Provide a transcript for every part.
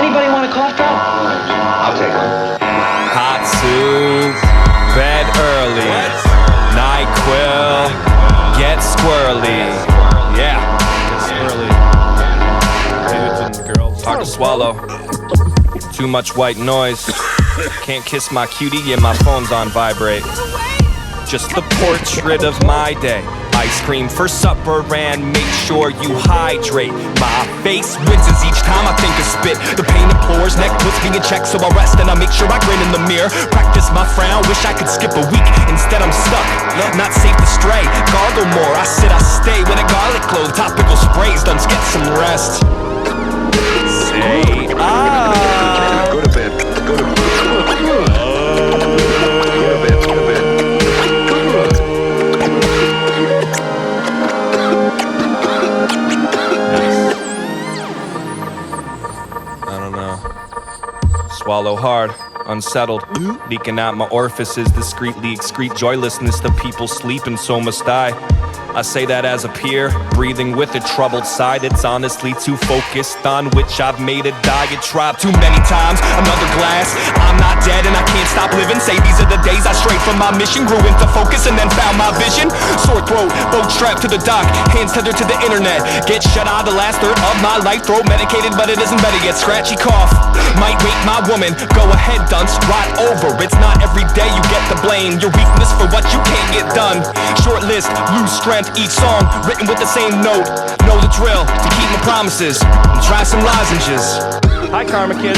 Anybody want a cough drop? I'll take one. Hot soup, bed early, NyQuil, get squirrely. Yeah, get squirrely. Dudes and girls. Hard to swallow. Too much white noise. Can't kiss my cutie, yeah, my phone's on vibrate. Just the portrait of my day. Ice cream for supper and make sure you hydrate. My face winces each time I think of spit. The pain implores, neck puts me in check, so I rest and I make sure I grin in the mirror. Practice my frown, wish I could skip a week. Instead I'm stuck, not safe to stray. Gargle more, I sit, I stay with a garlic clove. Topical sprays, done get some rest. Say Go to bed. Go to bed. Swallow hard, unsettled, leaking out my orifices, discreetly excrete joylessness. The people sleep and so must I. I say that as a peer, breathing with a troubled side. It's honestly too focused on which I've made a diatribe too many times. Another glass, I'm not dead and I can't stop living. Say these are the days I strayed from my mission, grew into focus and then found my vision. Sore throat, boat strapped to the dock, hands tethered to the internet. Get shut eye the last third of my life, throat medicated but it isn't better yet. Scratchy cough, might wake my woman. Go ahead, dunce, right over. It's not every day you get the blame. Your weakness for what you can't get done. Short list, lose strength. Each song written with the same note. Know the drill to keep my promises and try some lozenges. Hi, Karma Kid.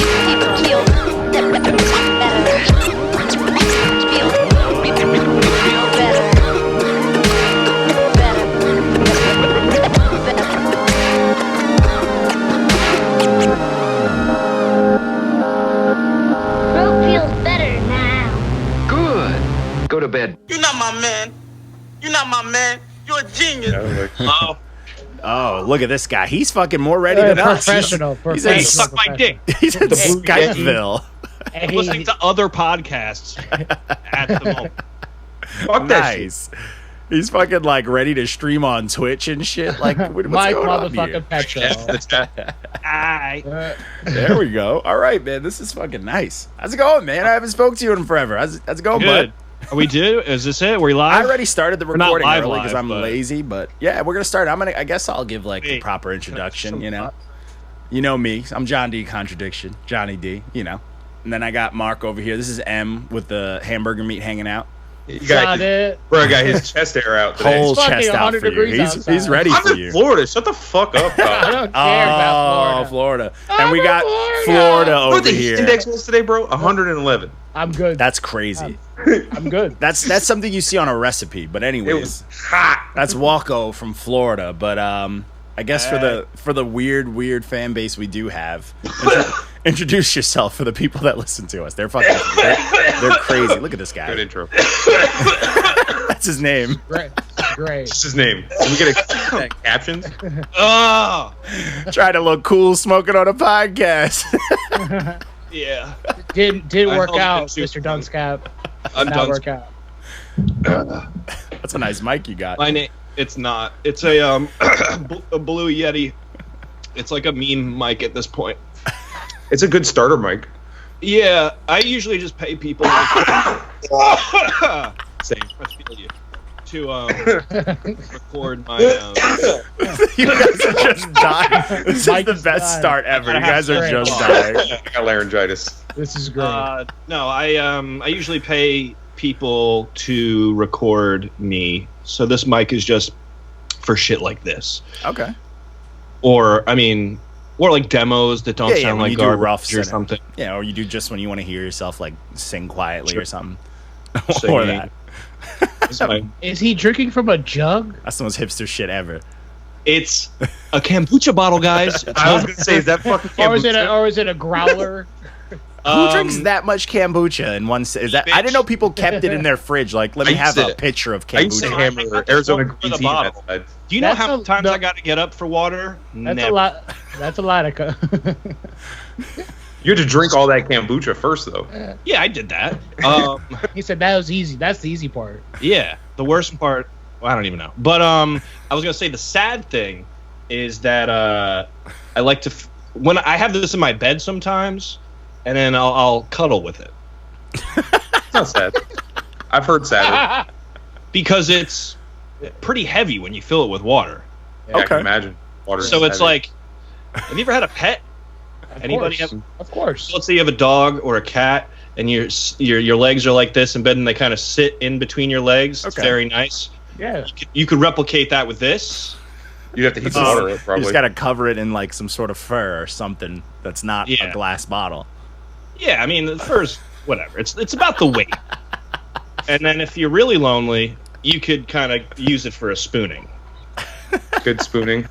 Bro feels better now. Good. Go to bed. You're not my man. You're not my man. You're a genius. Oh, look at this guy. He's fucking more ready than us. Professional. He's Hey, suck my dick. He's in Skypeville. I'm listening to other podcasts at the moment. Fuck that shit. Nice. He's fucking like ready to stream on Twitch and shit. Like, what's Mike going on here? motherfucking Petro. There we go. All right, man. This is fucking nice. How's it going, man? I haven't spoke to you in forever. How's it going, Good. bud? Are we due? Is this it? Were we I live? already started the We're not recording live early because I'm but- lazy, but yeah, we're gonna start. I guess I'll give like the proper introduction. You know me. I'm John D. Contradiction, Johnny D. You know, and then I got Mark over here. This is M with the hamburger meat hanging out. You got bro got his chest hair out today. Whole It's fucking chest out 100 for you. degrees He's outside. ready I'm for in you. Florida. Shut the fuck up, I dog. don't care about Florida. Florida. And we got Florida What over the heat here. index was today, bro? 111. I'm good. That's crazy. I'm good. That's something you see on a recipe. But It anyways, was hot. that's Walco from Florida. But I guess for the weird fan base we do have, introduce yourself for the people that listen to us. They're fucking they're crazy. Look at this guy. Good intro. That's his name. Great. What's his name? Can we get a captions? Oh, Trying to look cool smoking on a podcast. yeah. Didn't I work hope out, it's super Mr. Duncecap. I'm Did not done. work out. That's a nice mic you got. My name. It's not. It's a a Blue Yeti. It's like a meme mic at this point. It's a good starter mic. Yeah, I usually just pay people. Same. I feel you. To record my. You guys are just dying. This is Mike the is best dying. start ever. You guys are Great. just dying. I got laryngitis. This is great. No, I usually pay people to record me, so this mic is just for shit like this. Okay. Or like demos that don't sound when like you do garbage rough or something. Yeah, or you do just when you want to hear yourself like sing quietly or something. Singing. Or that. Is he drinking from a jug? That's the most hipster shit ever. It's a kombucha bottle, guys. I was gonna say, is that fucking Or is kombucha? it a growler? Who drinks that much kombucha in one? Is that? I didn't know people kept it in their fridge. Like, let me I have used a to- picture of I used to kombucha. hammer Arizona For the green tea bottle. outside. Do you know That's how many times no- I got to get up for water? That's Never. a lot. That's a lot of. You had to drink all that kombucha first, though. Yeah, I did that. He said that was easy. That's the easy part. Yeah, the worst part. Well, I don't even know. But I was gonna say the sad thing is that I like to when I have this in my bed sometimes, and then I'll cuddle with it. It's not sad. I've heard sadder. Because it's pretty heavy when you fill it with water. Yeah, I can imagine. Water So is it's heavy. like, have you ever had a pet? Anybody have? Of course. Let's say you have a dog or a cat, and your legs are like this in bed, and they kind of sit in between your legs. It's very nice. Yeah. You could replicate that with this. You'd have to heat the water up, probably. You just got to cover it in like some sort of fur or something that's not a glass bottle. Yeah, I mean, the first, whatever. It's about the weight. And then if you're really lonely, you could kind of use it for a spooning. Good spooning.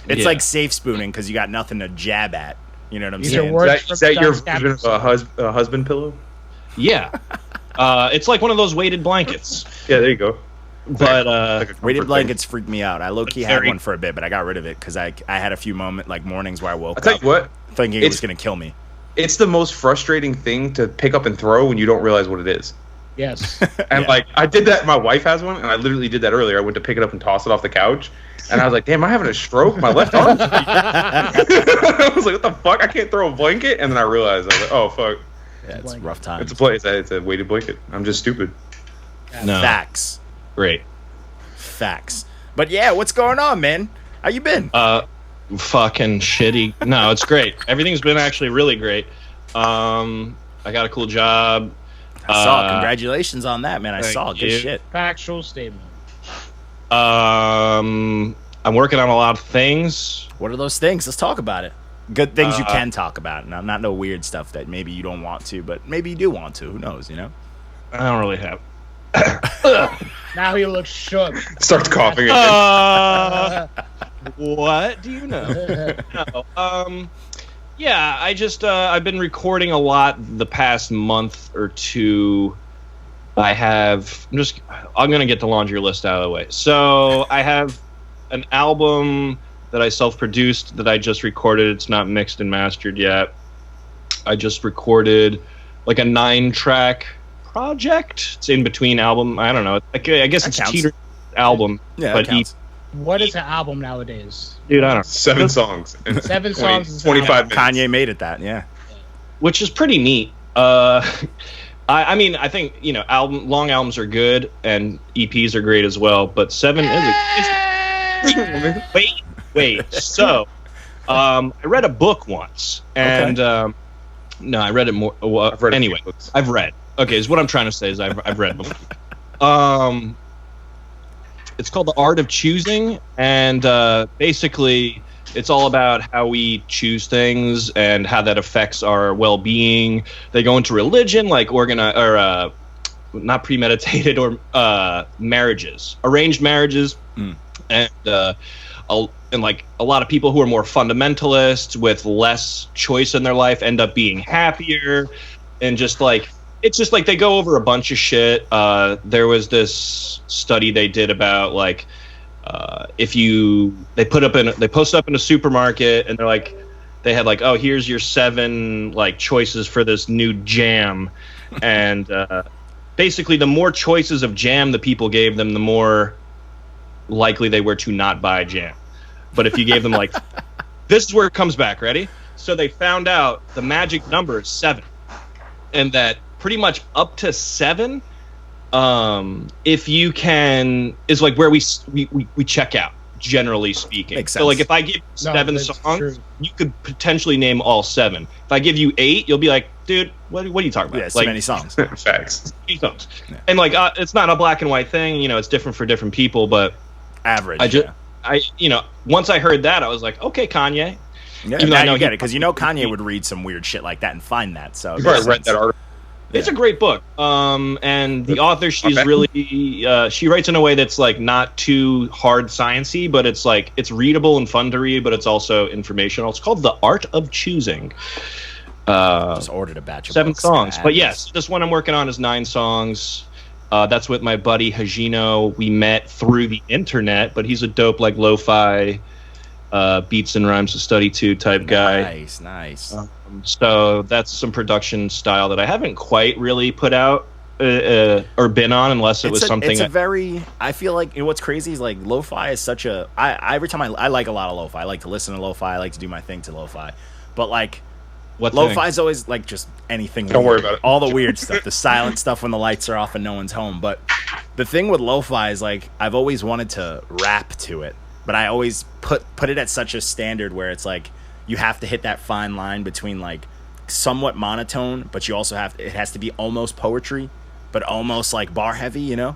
It's like safe spooning because you got nothing to jab at. You know what I'm These are saying? words Is that from your Duncecap. version of a husband pillow? Yeah. It's like one of those weighted blankets. Yeah, there you go. But Like a comfort Weighted thing. blankets freaked me out. I low-key had Very- one for a bit, but I got rid of it because I had a few mornings where I woke I'll tell up you what, thinking it was it's- going to kill me. it's the most frustrating thing to pick up and throw when you don't realize what it is. Yes. And like, I did that. My wife has one, and I literally did that earlier. I went to pick it up and toss it off the couch, and I was like, "Damn, am I having a stroke? My left arm." I was like, "What the fuck? I can't throw a blanket." And then I realized, I was like, "Oh fuck, Yeah, it's rough times. it's a weighted blanket. I'm just stupid." no. Facts. Great. Facts. But yeah, what's going on, man? How you been? Fucking shitty. No, it's great. Everything's been actually really great. I got a cool job. I saw. Congratulations on that, man. I thank saw. Good you. shit. Factual statement. I'm working on a lot of things. What are those things? Let's talk about it. Good things you can talk about. Now, not no weird stuff that maybe you don't want to, but maybe you do want to. Who knows, you know? I don't really have. Now he looks shook. Starts coughing again. What do you know? No. Yeah, I just I've been recording a lot the past month or two. I'm gonna get the laundry list out of the way. So I have an album that I self-produced that I just recorded. It's not mixed and mastered yet. I just recorded like a 9-track project. It's in between album. I don't know. I guess That it's counts. Teeter album. Yeah, but that counts. What is an album nowadays? dude, I don't know. 7 songs. And 7 songs is 25 minutes. Kanye made it that, yeah. Which is pretty neat. I mean, I think, you know, long albums are good and EPs are great as well, but 7 is wait. So, I read a book once, and no, I read it more. I've read a few anyway, books. I've read. Okay, is what I'm trying to say is I've read before. It's called The Art of Choosing, and basically it's all about how we choose things and how that affects our well-being. They go into religion, like not premeditated or marriages, arranged marriages, and like a lot of people who are more fundamentalists with less choice in their life end up being happier, and just like it's just like they go over a bunch of shit. There was this study they did about like they post up in a supermarket and they're like they had like, oh, here's your 7 like choices for this new jam, and basically the more choices of jam the people gave them, the more likely they were to not buy jam. But if you gave them like this is where it comes back, ready? So they found out the magic number is 7, and that pretty much up to 7 if you can is like where we check out, generally speaking. Makes so like sense. if I give you 7 that's songs, true. you could potentially name all 7. If I give you 8, you'll be like, dude, what are you talking about? Yeah, so like many songs. Facts. 8 songs. And like it's not a black and white thing, you know, it's different for different people, but Average. once I heard that, I was like, okay, Kanye. Yeah, Even though I now know you get he- it, because you know Kanye would read some weird shit like that and find that. So You probably read that article. It's a great book. And the author, she's Okay. really she writes in a way that's like not too hard sciencey, but it's like it's readable and fun to read, but it's also informational. It's called The Art of Choosing. just ordered a batch of 7 books. songs. Add But this. yes, this one I'm working on is 9 songs. That's with my buddy Hajino. We met through the internet, but he's a dope like lo-fi beats and rhymes to study to type guy. Nice. So that's some production style that I haven't quite really put out or been on, unless it was something. It's a very. I feel like what's crazy is like lo-fi is such a. Every time I like a lot of lo-fi. I like to listen to lo-fi. I like to do my thing to lo-fi. But like, What lo-fi is always like just anything. Don't weird. worry about it. All the weird stuff, the silent stuff when the lights are off and no one's home. But the thing with lo-fi is like I've always wanted to rap to it, but I always put it at such a standard where it's like you have to hit that fine line between like somewhat monotone, but you also it has to be almost poetry, but almost like bar heavy, you know?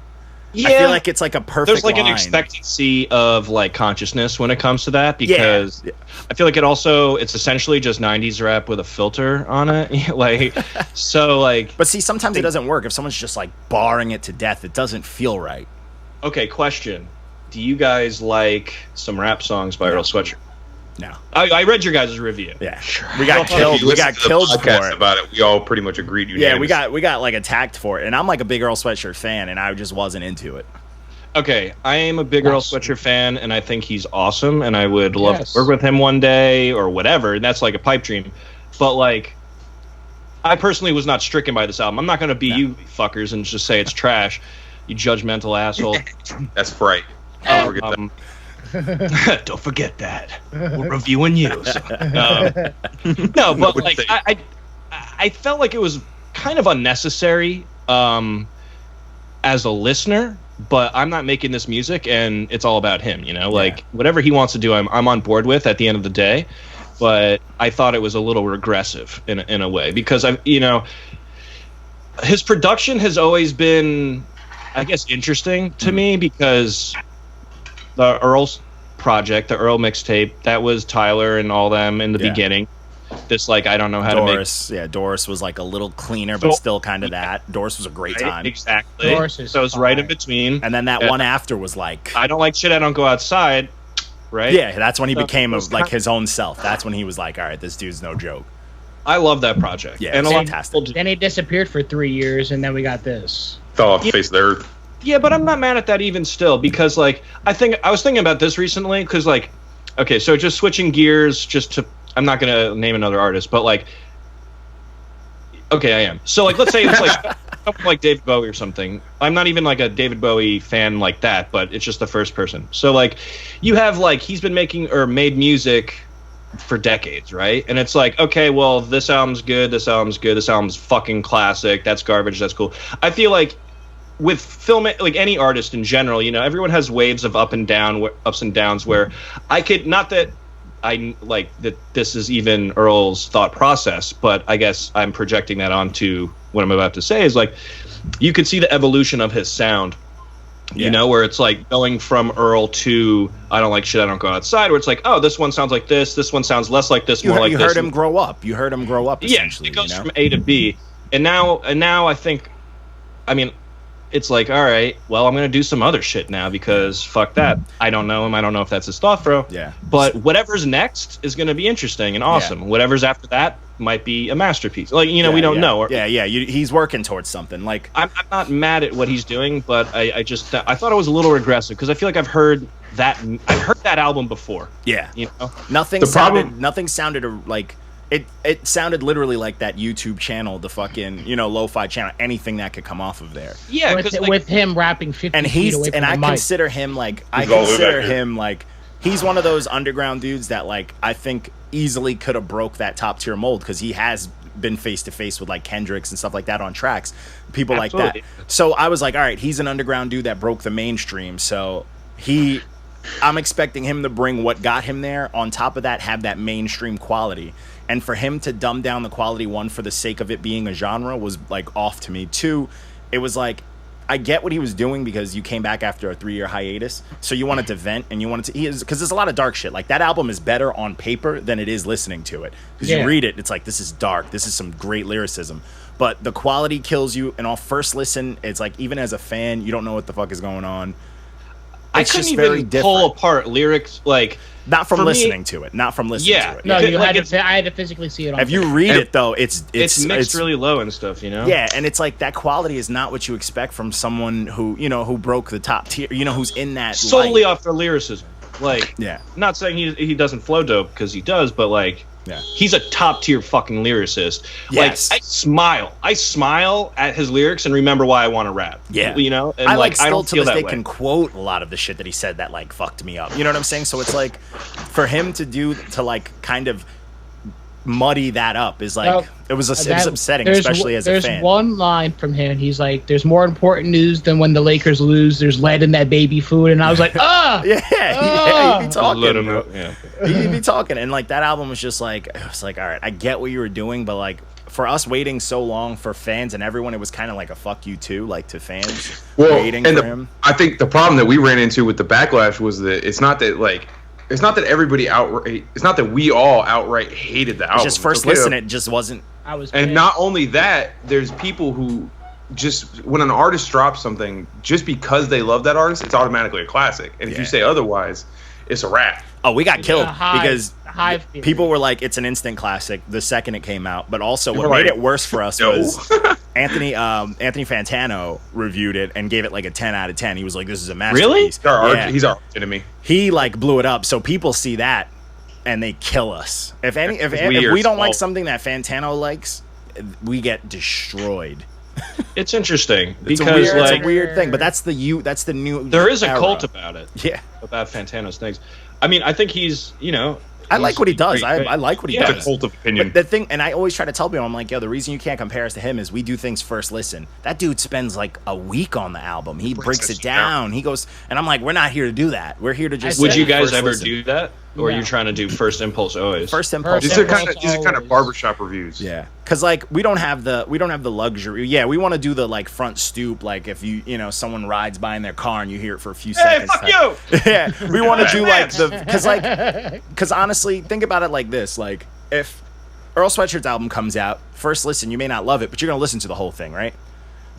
Yeah, I feel like it's like a perfect there's like line. an expectancy of like consciousness when it comes to that, because I feel like it's essentially just 90s rap with a filter on it. Like, so like, but see, sometimes it doesn't work. If someone's just like barring it to death, it doesn't feel right. okay, question. Do you guys like some rap songs by Earl Sweatshirt? No. I read your guys' review. Yeah. We got killed. We got killed for it. about it. We all pretty much agreed unanimously. Yeah, we got like attacked for it. And I'm like a big Earl Sweatshirt fan, and I just wasn't into it. Okay, I am a big Earl Sweatshirt fan, and I think he's awesome, and I would love to work with him one day or whatever, and that's like a pipe dream. But like, I personally was not stricken by this album. I'm not going to be you fuckers and just say it's trash, you judgmental asshole. That's right. Don't forget that. Don't forget that. We're reviewing you. So. No, but like I felt like it was kind of unnecessary as a listener, but I'm not making this music and it's all about him, you know? Like whatever he wants to do, I'm on board with at the end of the day. But I thought it was a little regressive in a way, because his production has always been, I guess, interesting to me, because the Earl's project, the Earl mixtape, that was Tyler and all them in the beginning. This, like, I don't know how Doris, to make... Yeah, Doris was like a little cleaner, but still kind of that. Doris was a great time. Exactly. Doris is so it's right in between. And then that one after was like... I don't like shit, I don't go outside, right? Yeah, that's when he became like his own self. That's when he was like, all right, this dude's no joke. I love that project. Yeah, and it's a lot of fantastic. people Then he disappeared for 3 years, and then we got this. Fell off the face of the earth. Yeah, but I'm not mad at that even still, because like I was thinking about this recently, because like, okay, so just switching gears, I'm not gonna name another artist, but like, okay, I am. So like, let's say it's like something like David Bowie or something. I'm not even like a David Bowie fan like that, but it's just the first person. So like, you have like, he's been making or made music for decades, right? And it's like, okay, well, this album's good, this album's good, this album's fucking classic, that's garbage, that's cool. I feel like with film, like any artist in general, you know, everyone has waves of ups and downs, where I could, not that I like that this is even Earl's thought process, but I guess I'm projecting that onto what I'm about to say, is like, you could see the evolution of his sound, you know, where it's like going from Earl to I don't like shit, I don't go outside, where it's like, oh, this one sounds like this one sounds less like this, more like this. You heard him grow up. You heard him grow up, essentially. Yeah, it goes from A to B. And now I think, I mean, it's like, all right, well, I'm going to do some other shit now, because fuck that. I don't know him. I don't know if that's his thought, bro. Yeah. But whatever's next is going to be interesting and awesome. Yeah. Whatever's after that might be a masterpiece. Like, you know, we don't know. He's working towards something. Like, I'm not mad at what he's doing, but I thought it was a little regressive, because I feel like I've heard that album before. Yeah. You know? Nothing sounded like... It sounded literally like that YouTube channel, the fucking, you know, lo-fi channel, anything that could come off of there. Yeah, with him rapping 50 feet away from the mic. Consider him like, he's one of those underground dudes that like I think easily could have broke that top tier mold, because he has been face to face with like Kendricks and stuff like that on tracks, people like that. So I was like, all right, he's an underground dude that broke the mainstream. So I'm expecting him to bring what got him there. On top of that, have that mainstream quality. And for him to dumb down the quality, one, for the sake of it being a genre, was like off to me. Two, it was like, I get what he was doing, because you came back after a 3-year hiatus, so you wanted to vent, and you wanted to, because there's a lot of dark shit. Like, that album is better on paper than it is listening to it. Because you read it, it's like, this is dark, this is some great lyricism. But the quality kills you, and on first listen, it's like, even as a fan, you don't know what the fuck is going on. I couldn't even pull apart lyrics, like... Not from listening to it. Not from listening to it. No, I had to physically see it on If you read it, though, it's mixed really low and stuff, you know? Yeah, and it's like, that quality is not what you expect from someone who, you know, who broke the top tier, you know, who's in that solely off their lyricism. Like, yeah. Not saying he doesn't flow dope, because he does, but like, he's a top tier fucking lyricist. Yes. Like, I smile at his lyrics and remember why I want to rap. Yeah. You know? And I like still I don't to feel this that day way. can quote a lot of the shit that he said that like fucked me up. You know what I'm saying? So it's like, for him to like kind of muddy that up is like it was upsetting, especially as a fan. There's one line from him. He's like, "There's more important news than when the Lakers lose. There's lead in that baby food," and I was like, "Ah, yeah, he'd be talking. Let him know. Yeah. He'd be talking, and like that album was just like, it was like, all right, I get what you were doing, but like for us waiting so long for fans and everyone, it was kind of like a fuck you too, like to fans waiting for him. I think the problem that we ran into with the backlash was that it's not that everybody outright. It's not that we all outright hated the album. Just first listen, it just wasn't. And not only that, there's people who just when an artist drops something, just because they love that artist, it's automatically a classic. And if you say otherwise, it's a rap. Oh, we got killed because people were like, "It's an instant classic" the second it came out. But also, what made it worse for us was Anthony Fantano reviewed it and gave it like a 10 out of 10. He was like, "This is a masterpiece." Really? He's our enemy. He like blew it up, so people see that and they kill us. If we don't like something that Fantano likes, we get destroyed. It's interesting because it's a weird thing, but that's the new. There is a era. cult about it. Yeah, about Fantano's things. I mean, I think he's I like what he does. I like what he does. It's a cult of opinion. But the thing, and I always try to tell people, I'm like, yo, the reason you can't compare us to him is we do things first listen. That dude spends like a week on the album. He breaks it down. He goes, and I'm like, we're not here to do that. We're here to just. Would you guys ever do that? Or are you trying to do first impulse always? First impulse. These are kind of barbershop reviews. Yeah, because like we don't have the luxury. Yeah, we want to do the like front stoop. Like if someone rides by in their car and you hear it for a few seconds. Hey, fuck you! Yeah, we want to do like because honestly, think about it like this: like if Earl Sweatshirt's album comes out, first listen, you may not love it, but you're gonna listen to the whole thing, right?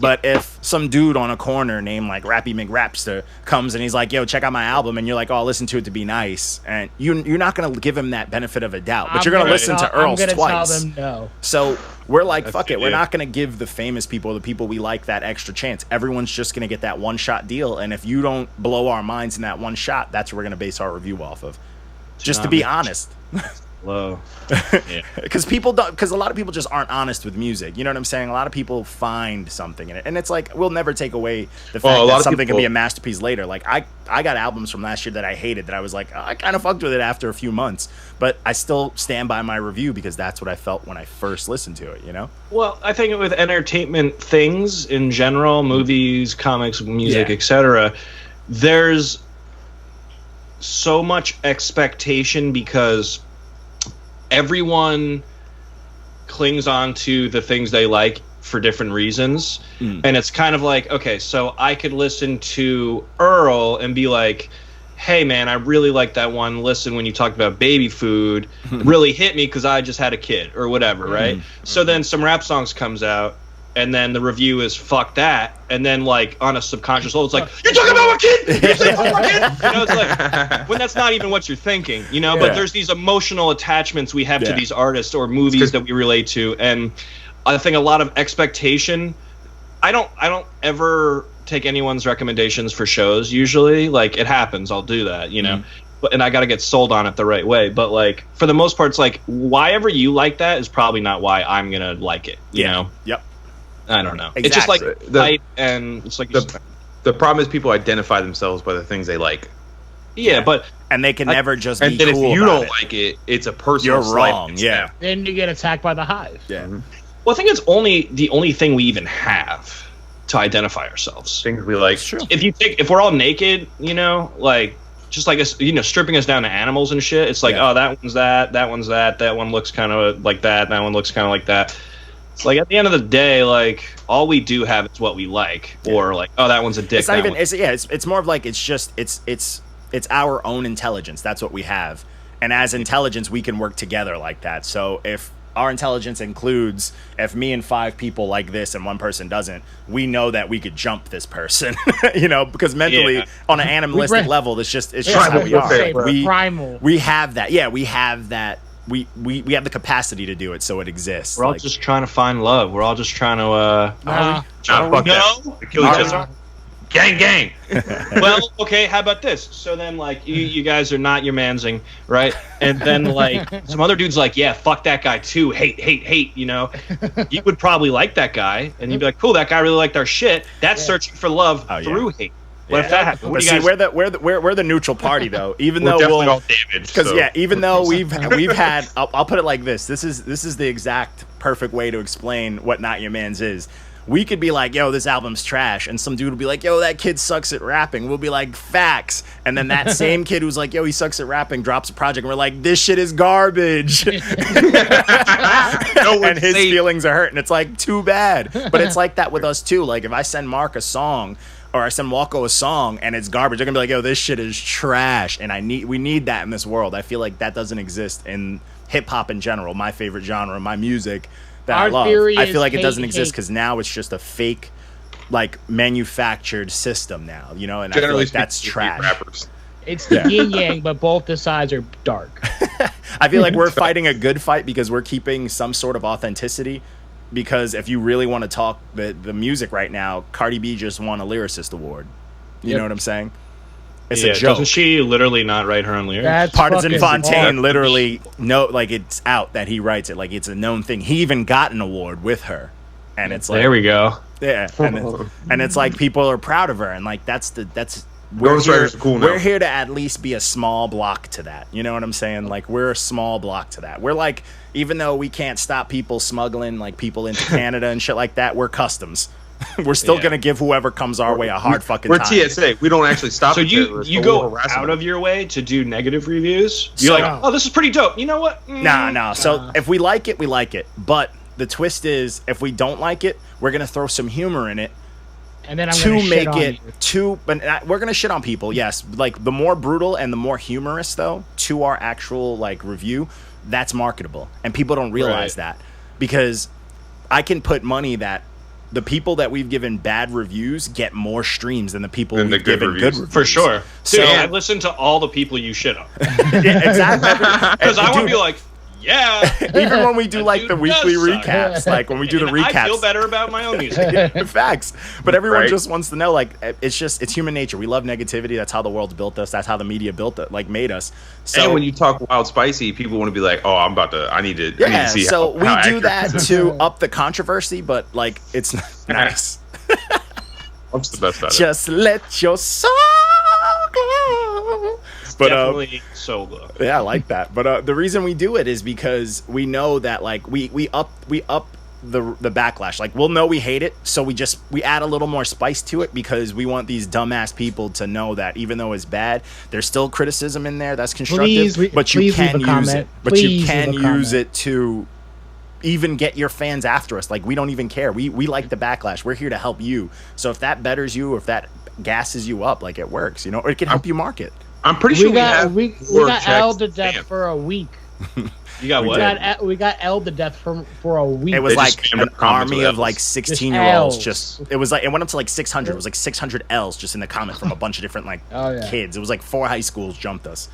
But if some dude on a corner named like Rappy McRapster comes and he's like, "Yo, check out my album," and you're like, "Oh, I'll listen to it to be nice," and you're not gonna give him that benefit of a doubt, but you're gonna listen to Earl's twice. Tell them no. So we're like, fuck it. We're not gonna give the famous people, the people we like, that extra chance. Everyone's just gonna get that one shot deal, and if you don't blow our minds in that one shot, that's what we're gonna base our review off of. Just to be honest. Low. Because a lot of people just aren't honest with music. You know what I'm saying? A lot of people find something in it, and it's like we'll never take away the fact that something can be a masterpiece later. Like I got albums from last year that I hated that I was like, I kind of fucked with it after a few months, but I still stand by my review because that's what I felt when I first listened to it. Well, I think with entertainment things in general, movies, comics, music, etc., there's so much expectation because everyone clings on to the things they like for different reasons. And it's kind of like, okay, so I could listen to Earl and be like, hey man, I really like that one listen when you talked about baby food. It really hit me because I just had a kid or whatever, right? So then some rap songs comes out and then the review is fuck that, and then like on a subconscious level it's like, you're talking about my kid, you're saying fuck my kid, it's like when that's not even what you're thinking, but there's these emotional attachments we have to these artists or movies that we relate to, and I think a lot of expectation. I don't ever take anyone's recommendations for shows usually. Like it happens, I'll do that, but and I got to get sold on it the right way, but like for the most part it's like why ever you like that is probably not why I'm gonna like it, you know. I don't know. Exactly. It's just like and it's like the problem is people identify themselves by the things they like. But and they can never just be then cool if you about don't like it, it's a personal you're wrong. Yeah. Then you get attacked by the hive. Yeah. Well, I think it's the only thing we even have to identify ourselves. Things we like. True. If we're all naked, like just like us, stripping us down to animals and shit. It's like, oh, that one's that one's that one looks kind of like that one looks kind of like that. It's like at the end of the day, like all we do have is what we like, or like, oh, that one's a dick. It's not even. It's more of like it's our own intelligence. That's what we have, and as intelligence, we can work together like that. So if our intelligence includes if me and 5 people like this and one person doesn't, we know that we could jump this person, because mentally on an animalistic level, it's just how we are. Primal. We have that. Yeah, we have that. We have the capacity to do it, so it exists. We're all just trying to find love. We're all just trying to kill each other. Gang. Well, okay, how about this? So then, like, you guys are not your mansing, right? And then, like, some other dude's like, yeah, fuck that guy too. Hate, You would probably like that guy, and you'd be like, cool, that guy really liked our shit. That's searching for love through hate. What if that happened? What But do see, you guys? we're the neutral party though. Even We're though definitely we'll all damaged. because so. even though we've had I'll put it like this. This is the exact perfect way to explain what Not Your Man's is. We could be like, yo, this album's trash, and some dude will be like, yo, that kid sucks at rapping. We'll be like, facts. And then that same kid who's like, yo, he sucks at rapping, drops a project, and we're like, this shit is garbage. And his feelings are hurt, and it's like, too bad. But it's like that with us too. Like if I send Mark a song, or I send Walko a song and it's garbage, they're gonna be like, yo, this shit is trash. And we need that in this world. I feel like that doesn't exist in hip hop in general, my favorite genre, my music that I love. I feel like it doesn't exist because now it's just a fake, like, manufactured system now, you know, and Generally I feel like that's trash. Rappers. It's the yin yang, but both the sides are dark. I feel like we're fighting a good fight because we're keeping some sort of authenticity. Because if you really want to talk the music right now, Cardi B just won a lyricist award. You know what I'm saying? It's a joke. Doesn't she literally not write her own lyrics? That's Partisan fucking Fontaine hard. literally like it's out that he writes it, like it's a known thing. He even got an award with her, and it's like There we go. yeah, and it's like people are proud of her, and like that's Ghostwriters are cool now. we're here to at least be a small block to that. You know what I'm saying? Like we're a small block to that. We're like, even though we can't stop people smuggling like people into Canada and shit like that, we're customs. We're still gonna give whoever comes our way a hard fucking We're time. TSA. We don't actually stop. So you go out of your way to do negative reviews? You're like, oh, this is pretty dope. You know what? Nah. So if we like it, we like it. But the twist is, if we don't like it, we're gonna throw some humor in it And then I'm to gonna shit make on it you. but we're gonna shit on people. Yes, like the more brutal and the more humorous though to our actual like review, that's marketable, and people don't realize that because I can put money that the people that we've given bad reviews get more streams than the people Than the we've good given reviews. good reviews. For sure. So Dude, I listen to all the people you shit on. yeah, exactly. Because I would be like, yeah. Even when we do like dude the weekly does suck. recaps, like when we do the And recaps, I feel better about my own music. facts. But everyone Right. just wants to know, like, it's human nature. We love negativity. That's how the world's built us. That's how the media built it, like made us. So and when you talk wild spicy, people want to be like, "Oh, I need to see." so how we do accurate that this is. to up the controversy, but like it's nice. What's the best about it? Just let your soul glow. But Definitely solo. yeah, I like that. But the reason we do it is because we know that like we up the backlash. Like we'll know we hate it, so we add a little more spice to it because we want these dumbass people to know that even though it's bad, there's still criticism in there that's constructive. But you please can leave a use it. comment. But you Please can leave a use comment. it to even get your fans after us. Like we don't even care. We like the backlash. We're here to help you. So if that betters you, or if that gasses you up, like it works, you know, or it can help you market. I'm pretty sure We got more got checks L to than death spam. for a week. You got what? We got L to death for a week. It was They just like spammed an the comments army with of Ls. like 16-year-olds. Ls. It was like it went up to like 600. It was like 600 L's just in the comment from a bunch of different like Oh, yeah. kids. It was like 4 high schools jumped us.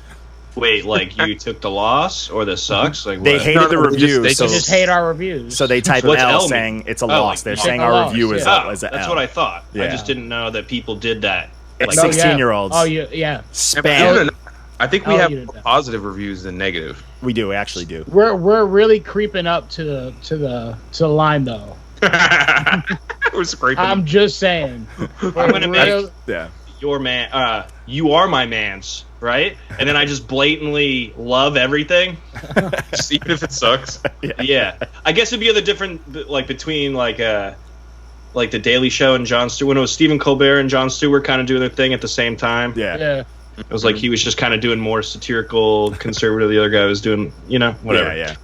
Wait, like you took the loss or the sucks? Like They what? hated the No, they review, just- so They just hate our reviews. so they type What's L L mean? saying it's a Oh, loss. like, They're like saying a our loss, review is yeah. a That's L. what I thought. I Yeah. just didn't know that people did that. It's Like, 16-year-olds. Oh yeah. Spam. I think we Oh, have you did more that. positive reviews than negative. We do. We actually do. We're really creeping up to the line though. We're scraping. I'm just saying. I'm gonna make Yeah. your man. You are my man's, right? And then I just blatantly love everything. Just even if it sucks. Yeah, I guess it'd be the different like between like the Daily Show and Jon Stewart. When it was Stephen Colbert and Jon Stewart kind of doing their thing at the same time. Yeah. Yeah. It was like he was just kind of doing more satirical, conservative. The other guy was doing, whatever. Yeah.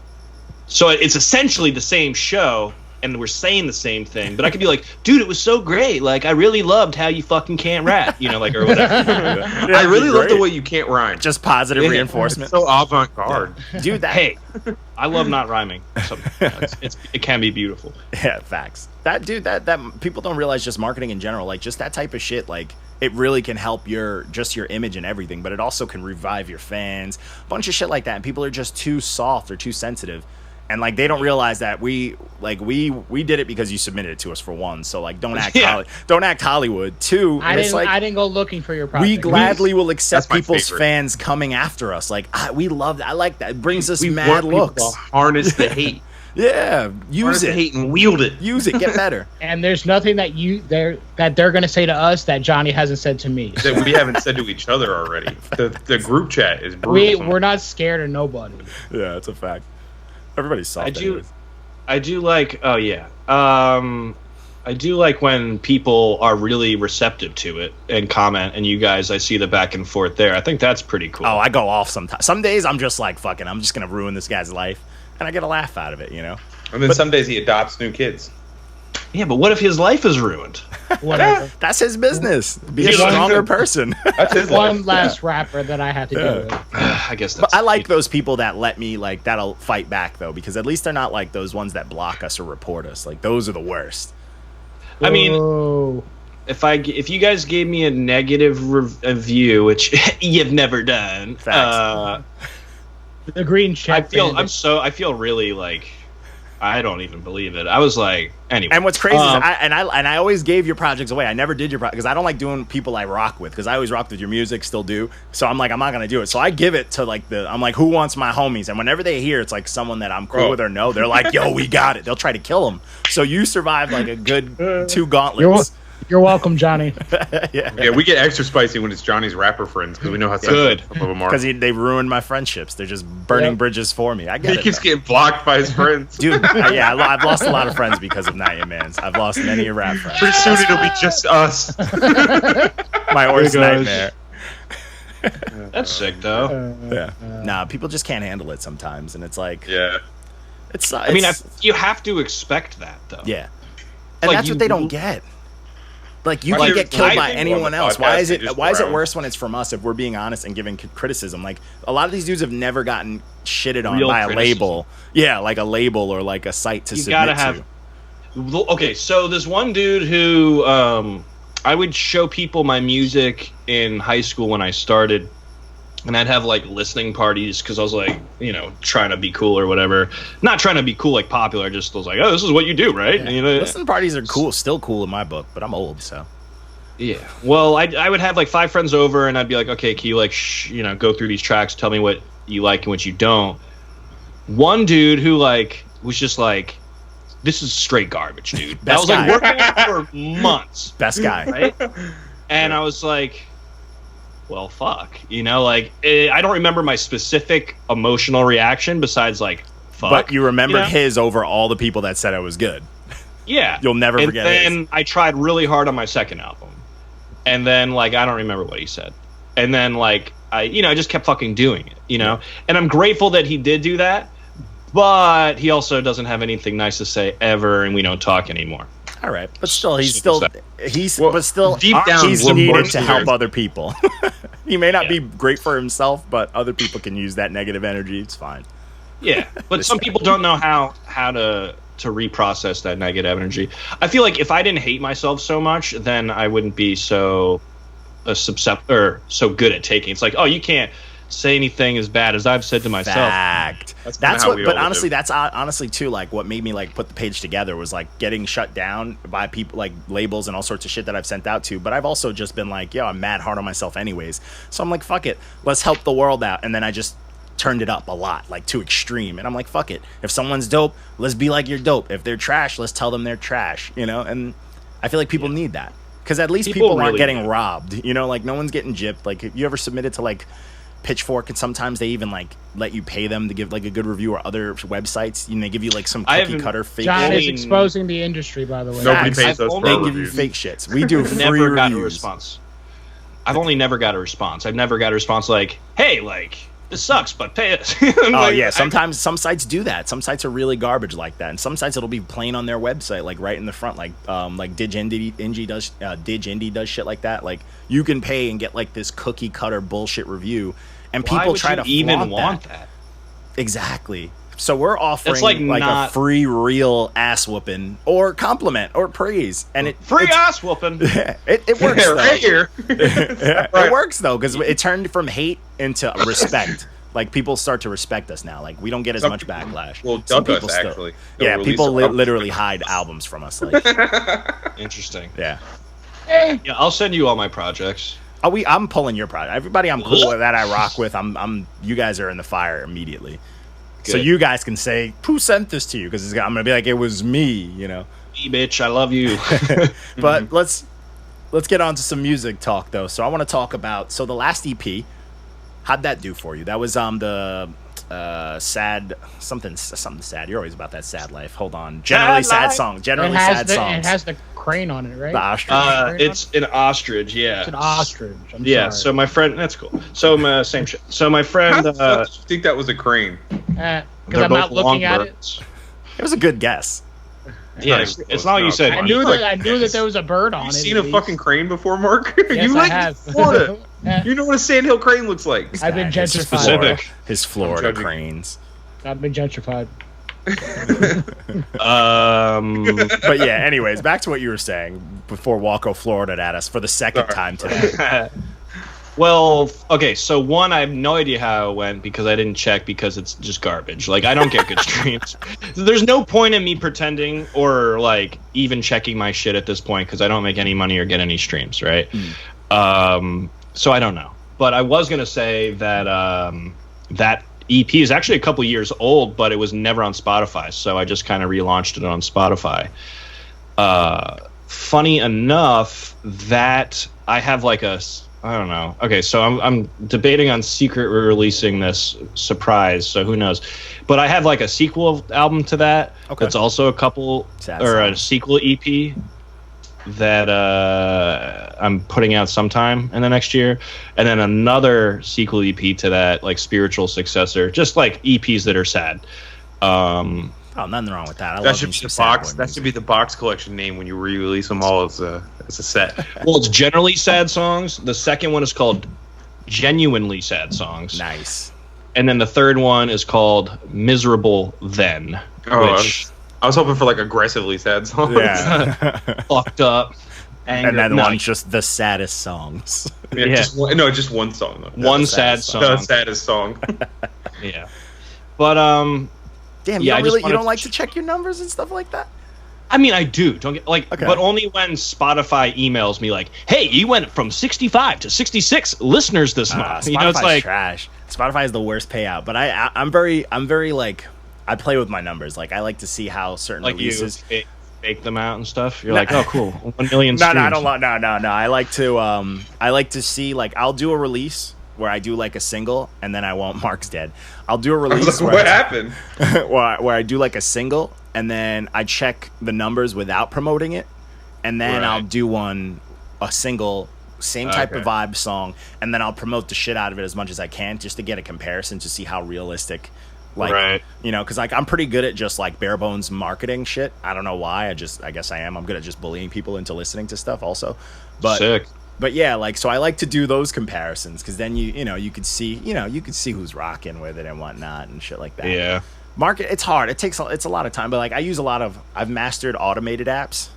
So it's essentially the same show, and we're saying the same thing. But I could be like, dude, it was so great. Like, I really loved how you fucking can't rap, like, or whatever. I really love the way you can't rhyme. Just positive Yeah. reinforcement. So avant-garde. Dude, that Hey, I love not rhyming. So, it can be beautiful. Yeah, facts. That people don't realize just marketing in general, like just that type of shit, like it really can help your image and everything, but it also can revive your fans, a bunch of shit like that. And people are just too soft or too sensitive. And like they don't realize that we did it because you submitted it to us for one. So like don't act don't act Hollywood. Two, I it's like didn't go looking for your project. we gladly will accept That's my people's favorite. fans coming after us. Like we love that. I like that. It brings us We mad want people looks. to harness the hate. Yeah, use to it. hate and wield it. Use it. Get better. And there's nothing that they're gonna say to us that Johnny hasn't said to me. That we haven't said to each other already. The group chat is brutal. We're not scared of nobody. Yeah, that's a fact. Everybody's soft. I do like. Oh yeah. I do like when people are really receptive to it and comment, and you guys, I see the back and forth there. I think that's pretty cool. Oh, I go off sometimes. Some days I'm just like, fucking, I'm just gonna ruin this guy's life, and I get a laugh out of it, you know. And then some days he adopts new kids. Yeah, but what if his life is ruined? Whatever. That's his business. Be a stronger person. That's his One life. last rapper that I have to deal with. I guess that's. But I like those people that let me, like, that'll fight back though, because at least they're not like those ones that block us or report us. Like, those are the worst. I mean, Whoa. if you guys gave me a negative review, which you've never done, Facts. The green check. I feel really like I don't even believe it. I was like, anyway. And what's crazy is I always gave your projects away. I never did your project because I don't like doing people I rock with, because I always rocked with your music, still do. So I'm like, I'm not gonna do it. So I give it to like I'm like, who wants my homies? And whenever they hear it's like someone that I'm cool with or know, they're like, yo, we got it. They'll try to kill them. So you survived like a good 2 gauntlets. You're welcome, Johnny. Yeah, we get extra spicy when it's Johnny's rapper friends because we know how Good. sensitive some of them are. Because they ruined my friendships. They're just burning bridges for me. I get He it. keeps getting blocked by his friends. Dude, yeah, I've lost a lot of friends because of Night Manz. I've lost many a rap friend. Pretty soon it'll be just us. My worst nightmare. That's sick though. Yeah. Nah, people just can't handle it sometimes, and it's like, Yeah. it's. I mean, you have to expect that though. yeah, and Like, that's what they don't get. Like, you Why can should get killed I by think anyone on the else. podcast, Why is they it? just Why is it around? worse when it's from us? If we're being honest and giving criticism, like a lot of these dudes have never gotten shitted on Real by a criticism. label. Yeah, like a label or like a site to You submit gotta have. to. Okay, so there's one dude who I would show people my music in high school when I started, and I'd have like listening parties because I was like, trying to be cool or whatever. Not trying to be cool like popular, just was like, oh, this is what you do, right? Yeah. And, Listening parties are cool, still cool in my book, but I'm old, so. yeah. Well, I would have like 5 friends over, and I'd be like, okay, can you like go through these tracks, tell me what you like and what you don't. One dude who like was just like, this is straight garbage, dude. That was like working for months. Best guy. Right? And I was like, well, fuck. I don't remember my specific emotional reaction besides like, fuck. But you remembered his over all the people that said it was good. Yeah. You'll never forget his. And then I tried really hard on my second album. And then, like, I don't remember what he said. And then, like, I just kept fucking doing it, And I'm grateful that he did do that. But he also doesn't have anything nice to say ever, and we don't talk anymore. All right, but still, deep down, he's we're needed born to help leaders. other people. He may not be great for himself, but other people can use that negative energy. It's fine. Yeah, but some people don't know how to reprocess that negative energy. I feel like if I didn't hate myself so much, then I wouldn't be so so good at taking. It's like, oh, you can't say anything as bad as I've said to myself. Fact. That's That's how what. we But all honestly, do. that's honestly too like what made me like put the page together was like getting shut down by people like labels and all sorts of shit that I've sent out to. But I've also just been like, yo, I'm mad hard on myself anyways. So I'm like, fuck it, let's help the world out. And then I just turned it up a lot, like to extreme. And I'm like, fuck it. If someone's dope, let's be like you're dope. If they're trash, let's tell them they're trash. And I feel like people need that because at least people aren't really getting do. robbed. Like no one's getting gypped. Like if you ever submitted to like Pitchfork, and sometimes they even like let you pay them to give like a good review, or other websites, they give you like some I cookie haven't- cutter fake John shit. is exposing the industry, by the way. Nobody Facts. pays us for They our give you reviews. fake shits. We do free Never got a reviews. response. I've only never got a response. I've never got a response like, hey, like, this sucks, but pay us. Oh yeah, sometimes some sites do that. Some sites are really garbage like that, and some sites it'll be plain on their website, like right in the front, like DigIndie does. DigIndie does shit like that. Like you can pay and get like this cookie cutter bullshit review, and Why people would try you to even flaunt want that. that? Exactly. So we're offering That's like like a not- free real ass whooping or compliment or praise, and Free ass whooping. it works Yeah, though. right here. It works though because it turned from hate into respect. Like people start to respect us now. Like we don't get as much backlash. Well, Some duck us, people still- actually. They'll Yeah, release people our albums literally for hide albums from us. Like, Interesting. yeah. Yeah, I'll send you all my projects. I'm pulling your product. Everybody I'm cool with that I rock with. You guys are in the fire immediately. So you guys can say, who sent this to you? Because I'm going to be like, it was me, you know. Me, bitch, I love you. But let's get on to some music talk, though. So I want to talk about, the last EP, how'd that do for you? That was the sad, something sad. You're always about that sad life. Hold on. Generally sad songs. Generally sad songs. It has the crane on it, right? The ostrich. It's an ostrich, yeah. It's an ostrich. I'm yeah, sorry. so my friend, that's cool. So same shit. So my friend, How the fuck did you think that was a crane? Because they're I'm not both looking at it. longbirds. It was a good guess. Yeah, it's not what you said. I knew that there was a bird on it. You seen a fucking crane before, Mark? Yes, You I like have. Florida. Yeah. You know what a sandhill crane looks like. I've been His gentrified. His Florida judging. cranes. I've been gentrified. But yeah, anyways, back to what you were saying before Walco Florida at us for the second time today. Well, okay, so one, I have no idea how it went because I didn't check because it's just garbage. Like, I don't get good streams. There's no point in me pretending or, like, even checking my shit at this point because I don't make any money or get any streams, right? So I don't know. But I was going to say that that EP is actually a couple years old, but it was never on Spotify, so I just kind of relaunched it on Spotify. Funny enough, that I have like I don't know. Okay, so I'm debating on secret releasing this surprise, so who knows. But I have like a sequel album to that. Okay. That's also a sequel EP that I'm putting out sometime in the next year. And then another sequel EP to that, like spiritual successor, just like EPs that are sad. Oh, nothing wrong with that. That should be the box. That should be the box collection name when you re-release them all as a set. Well, it's generally sad songs. The second one is called Genuinely Sad Songs. Nice. And then the third one is called Miserable Then. Which I was hoping for like aggressively sad songs. Yeah. fucked up. Anger. And then No, one's just the saddest songs. Yeah, Yeah. just one song though. one sad song. The saddest song. Yeah. But Damn, Yeah, I just you wanted don't to like to check your numbers and stuff like that? I mean, I do. Don't get like, Okay. but only when Spotify emails me like, "Hey, you went from 65 to 66 listeners this month." You know, it's Spotify's like trash. Spotify is the worst payout. But I'm very like, I play with my numbers. Like, I like to see how certain like you releases. fake them out and stuff. You're like, "Oh, cool, 1 million." No, streams. I don't like. No. I like to see, like, I'll do a release where I do like a single, and then I won't. Mark's dead. I'll do a release where What happened? where I do like a single, and then I check the numbers without promoting it, and then Right. I'll do a single, same type of vibe song, and then I'll promote the shit out of it as much as I can, just to get a comparison to see how realistic, like, Right. you know, because like I'm pretty good at just like bare bones marketing shit. I don't know why. I guess I am. I'm good at just bullying people into listening to stuff also, but. Sick. But yeah, like, so I like to do those comparisons because then you could see who's rocking with it and whatnot and shit like that. Yeah. Market, it's hard. It's a lot of time, but like I've mastered automated apps,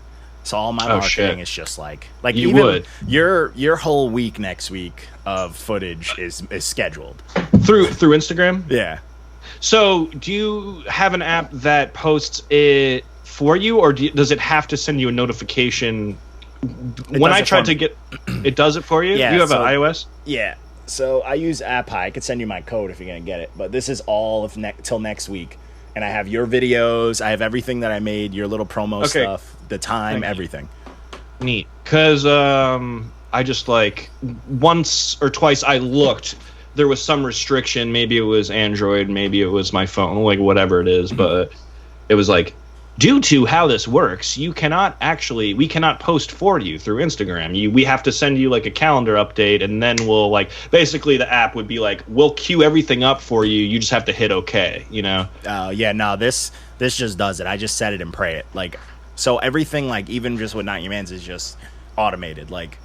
so all my marketing is just like You even would. your whole week next week of footage is scheduled. Through Instagram. Yeah. So, do you have an app that posts it for you, or does it have to send you a notification? When I tried to get, it does it for you. Yeah, You have so- an iOS. Yeah. So I use AppHi. I could send you my code if you're gonna get it, but this is all of till next week, and I have your videos. I have everything that I made, your little promo stuff, the time, everything. Neat. Because I just like once or twice I looked. There was some restriction. Maybe it was Android. Maybe it was my phone. Like whatever it is, but it was like, due to how this works, we cannot post for you through Instagram. We have to send you like a calendar update, and then we'll like basically the app would be like, we'll queue everything up for you. You just have to hit OK. You know? Yeah. No, this just does it. I just set it and pray it. Like, so everything, like even just with Not Your Man's is just automated. Like,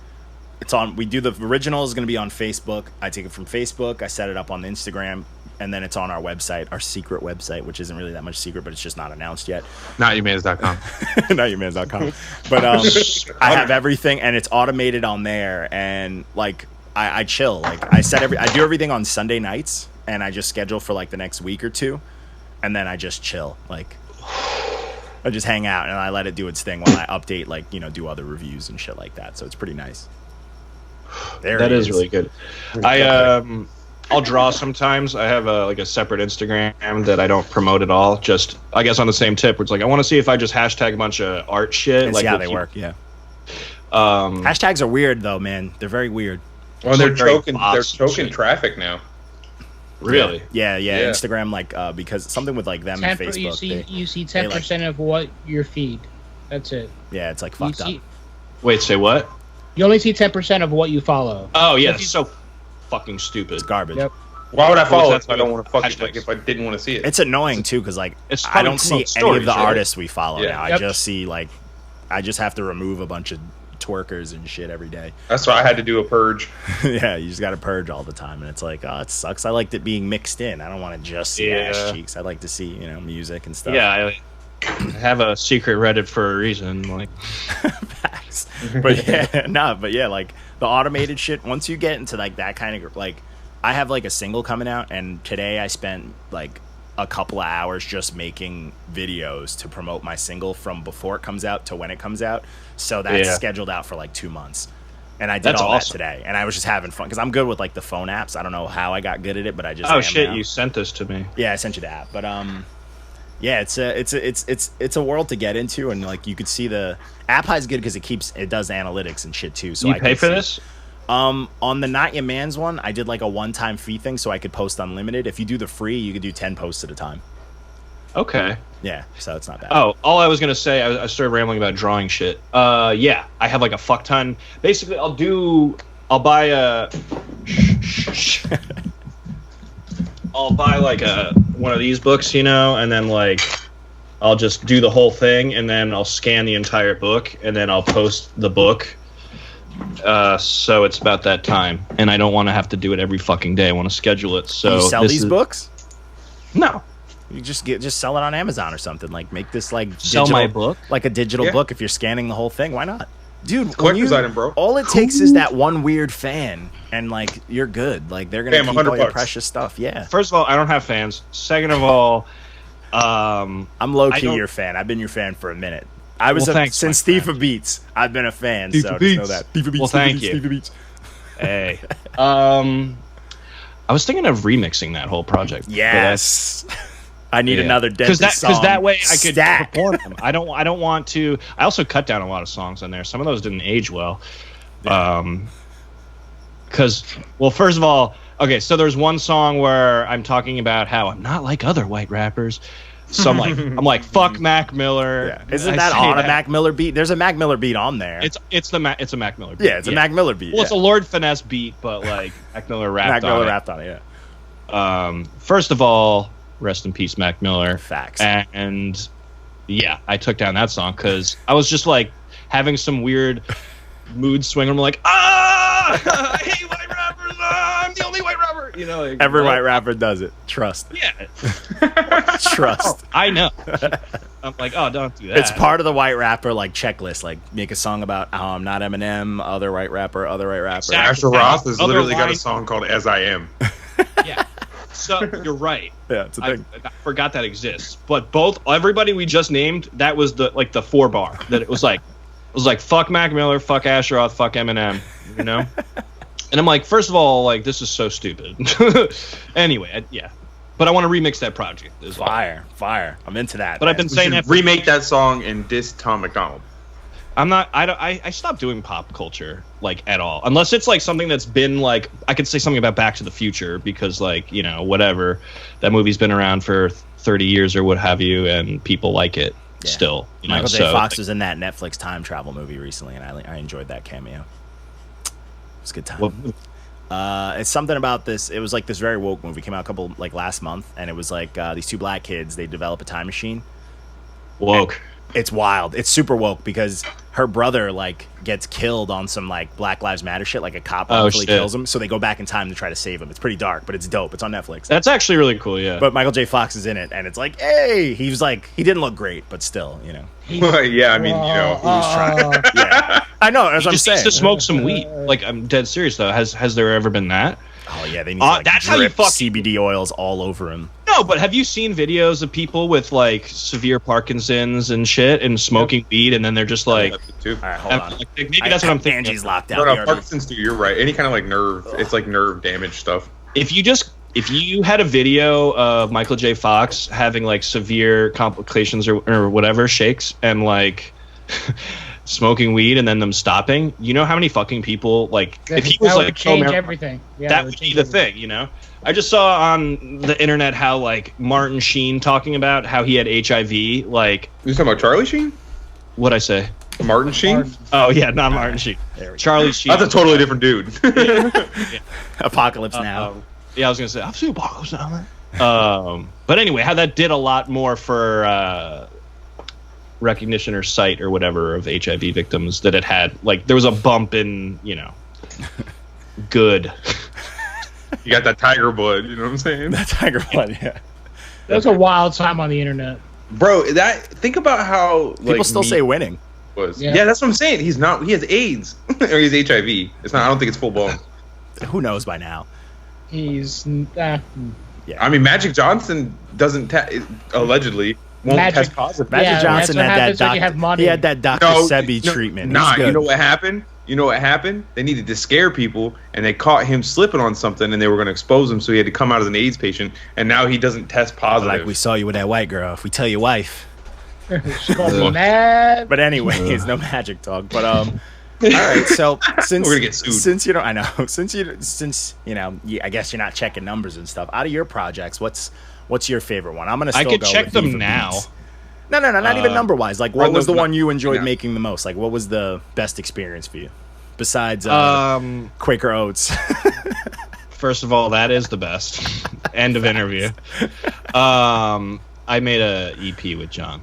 it's on. We do the original is going to be on Facebook. I take it from Facebook. I set it up on Instagram. And then it's on our website, our secret website, which isn't really that much secret, but it's just not announced yet. NotYourMans.com. NotYourMans.com. But I have everything, and it's automated on there. And like I chill. Like I do everything on Sunday nights, and I just schedule for like the next week or two, and then I just chill. Like I just hang out and I let it do its thing while I update, like, you know, do other reviews and shit like that. So it's pretty nice. That is really good. I'll draw sometimes. I have a separate Instagram that I don't promote at all. Just I guess on the same tip, where it's like I want to see if I just hashtag a bunch of art shit. And like see how they work. Yeah. Um, Hashtags are weird though, man. They're very weird. Well, they're very choking. They're boss choking shit. traffic now. Really? Yeah. Yeah. Instagram, like, because something with like them and 10%, Facebook. you see 10% of what your feed. That's it. Yeah, it's like You fucked up. see, Wait, say what? you only see 10% of what you follow. Oh yeah, If you- it's so fucking stupid. It's garbage. Yep. Why would I follow that it if I don't want to fucking hashtags? like if I didn't want to see it? It's annoying too, because like It's I probably don't see promote any of stories, the right? artists we follow Yeah. now. I Yep. just see like I just have to remove a bunch of twerkers and shit every day. That's why I had to do a purge. Yeah, you just got to purge all the time, and it's like, oh, it sucks. I liked it being mixed in. I don't want to just see Yeah. ass cheeks. I like to see music and stuff. Yeah, I have a secret Reddit for a reason. Like, Facts. But yeah, like the automated shit. Once you get into like that kind of like, I have like a single coming out, and today I spent like a couple of hours just making videos to promote my single from before it comes out to when it comes out. So that's Yeah. scheduled out for like 2 months. And I did That's all awesome. that today, and I was just having fun because I'm good with like the phone apps. I don't know how I got good at it, but I just oh am shit, now. you sent this to me. Yeah, I sent you the app, but yeah, it's a world to get into, and like you could see the app is good because it does analytics and shit too. So You I pay can for see- this? On the Not Your Man's one, I did like a one-time fee thing, so I could post unlimited. If you do the free, you could do 10 posts at a time. Okay. Yeah, so it's not bad. Oh, all I was gonna say, I started rambling about drawing shit. Yeah, I have like a fuck ton. Basically, I'll buy a. I'll buy like one of these books, and then like I'll just do the whole thing, and then I'll scan the entire book, and then I'll post the book. So it's about that time, and I don't want to have to do it every fucking day. I want to schedule it. So you sell these books? No. You just sell it on Amazon or something. Like make this like Sell my book? like a digital Yeah. book. If you're scanning the whole thing, why not, dude? when Collector's item, bro. All it takes is that one weird fan, and like you're good. Like they're gonna Damn, keep all your $100. precious stuff. Yeah, First of all, I don't have fans. Second of all, I'm low I key don't- your fan. I've been your fan for a minute. I was Well, thanks, since my Thief friend. of Beats. I've been a fan. Thief so of just know Beats. that. Thief of Beats. Well, Thief of thank Beats, you. Thief of Beats. hey, I was thinking of remixing that whole project. Yes. I need another because dentist song. that way I could stack. perform them. I don't want to. I also cut down a lot of songs on there. Some of those didn't age well. Because first of all, okay, so there's one song where I'm talking about how I'm not like other white rappers. So I'm like fuck Mac Miller. Yeah. Isn't I that say on a Mac Miller beat? There's a Mac Miller beat on there. It's a Mac Miller beat. Yeah, it's a Mac Miller beat. Well, it's a yeah. Lord Finesse beat, but like Mac Miller rapped Mac on Miller it. rapped on it. Yeah. First of all, rest in peace, Mac Miller. Facts. And yeah, I took down that song because I was just like having some weird mood swing. I'm like, I hate white rappers. I'm the only white rapper. Like, Every white rapper does it. Trust. Yeah. Trust. I know. I'm like, oh, don't do that. It's part of the white rapper like checklist. Like make a song about how I'm not Eminem, other white rapper, other white rapper. Exactly. Asher Roth has Other literally got a line- song called "As I Am." Yeah. So you're right. Yeah, it's a thing. I forgot that exists. But everybody we just named, that was the 4-bar that it was like fuck Mac Miller, fuck Asher Roth, fuck Eminem, And I'm like, first of all, like this is so stupid. Anyway, yeah. But I want to remix that project as well. Fire. I'm into that. But I've man. been saying that Remake that song and diss Tom McDonald. I'm not. I stopped doing pop culture like at all, unless it's like something that's been like I could say something about Back to the Future because like whatever that movie's been around for 30 years or what have you, and people like it still. Michael J. Fox was in that Netflix time travel movie recently, and I enjoyed that cameo. It's a good time. It's something about this. It was like this very woke movie came out a couple like last month, and it was like these two black kids. They develop a time machine. Woke. It's wild. It's super woke because her brother like gets killed on some like Black Lives Matter shit. Like a cop actually kills him, so they go back in time to try to save him. It's pretty dark, but it's dope. It's on Netflix. That's actually really cool. Yeah. But Michael J. Fox is in it, and it's like, hey, he was like, he didn't look great, but still, Yeah, I mean, he was trying. Yeah, I know. As I'm just saying, needs to smoke some weed. Like I'm dead serious though. Has there ever been that? oh yeah, they need to, like, that's how you drip fuck- CBD oils all over him. No, but have you seen videos of people with like severe Parkinson's and shit and smoking weed, and then they're just like, too. All right, hold on. maybe that's what I'm thinking. Andy's locked out. No, We already- Parkinson's too. You're right. Any kind of like nerve, it's like nerve damage stuff. if you had a video of Michael J. Fox having like severe complications or whatever, shakes, and like smoking weed and then them stopping, you know how many fucking people like if he was like change everything. Yeah, that would be the thing, you know. I just saw on the internet how like Martin Sheen talking about how he had HIV. Like, you talking about Charlie Sheen? What'd I say? Martin Sheen? Oh yeah, not Martin Sheen. Charlie Sheen. That's a totally different dude. Yeah. Apocalypse Now. Yeah, I was gonna say I've seen Apocalypse Now. But anyway, how that did a lot more for recognition or sight or whatever of HIV victims that it had. Like there was a bump in, you know, good. You got that tiger blood, you know what I'm saying? That tiger blood, yeah. That was a wild time on the internet. Bro, think about how people still say winning. Yeah, that's what I'm saying. He has AIDS. Or he's HIV. It's not, I don't think it's full blown. Who knows by now? He's yeah. I mean, Magic Johnson doesn't allegedly won't test positive. Magic Johnson had that he had that Dr. Sebi treatment. You know what happened? They needed to scare people, and they caught him slipping on something, and they were going to expose him, so he had to come out as an AIDS patient, and now he doesn't test positive. Like we saw you with that white girl. If we tell your wife. She's gonna be mad. But anyways, no magic talk. But all right. So since we're gonna get sued. Since you know, I know. Since you know, I guess you're not checking numbers and stuff. Out of your projects, what's your favorite one? I'm gonna. I could check them now. No, not even number wise. Like, what was the one you enjoyed making the most? Like, what was the best experience for you, besides Quaker Oats? First of all, that is the best. End of interview. I made a EP with John.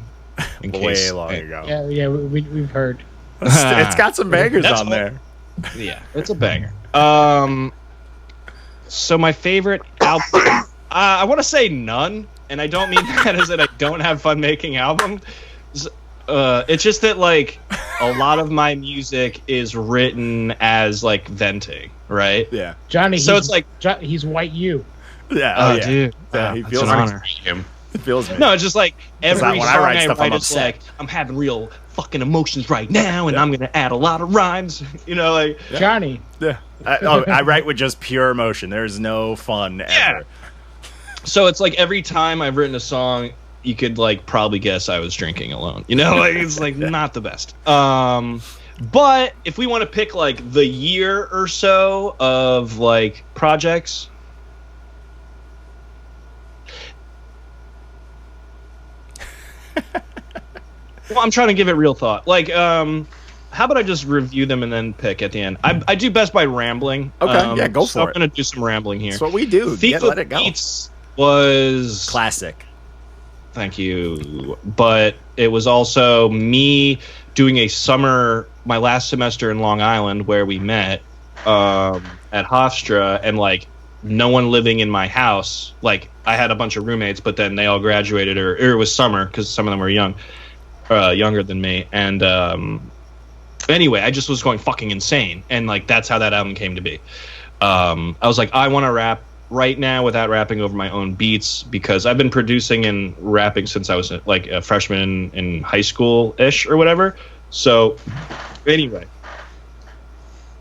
Way long ago. Yeah, we've heard. It's got some bangers on there. Yeah, it's a banger. So my favorite album, I want to say none, and I don't mean that as that I don't have fun making albums. It's just that like a lot of my music is written as like venting, right? Yeah, Johnny. So it's like he's white you. Yeah. Oh, yeah. Dude. Yeah, he feels him. It feels me. No, it's just like every song I write is like I'm having real fucking emotions right now, and I'm gonna add a lot of rhymes. You know, like Johnny. Yeah. I write with just pure emotion. There's no fun ever. So it's like every time I've written a song, you could like probably guess I was drinking alone. You know, like it's like not the best. But if we want to pick like the year or so of like projects. Well, I'm trying to give it real thought. Like, how about I just review them and then pick at the end? I do best by rambling. Okay, yeah, go for it. I'm going to do some rambling here. That's what we do. Let it go. Beats was... classic. Thank you. But it was also me doing my last semester in Long Island where we met at Hofstra, and like no one living in my house. Like I had a bunch of roommates, but then they all graduated, or it was summer because some of them were younger than me. And anyway, I just was going fucking insane, and like that's how that album came to be. I was like, I want to rap right now without rapping over my own beats, because I've been producing and rapping since I was like a freshman in high school ish or whatever. So anyway,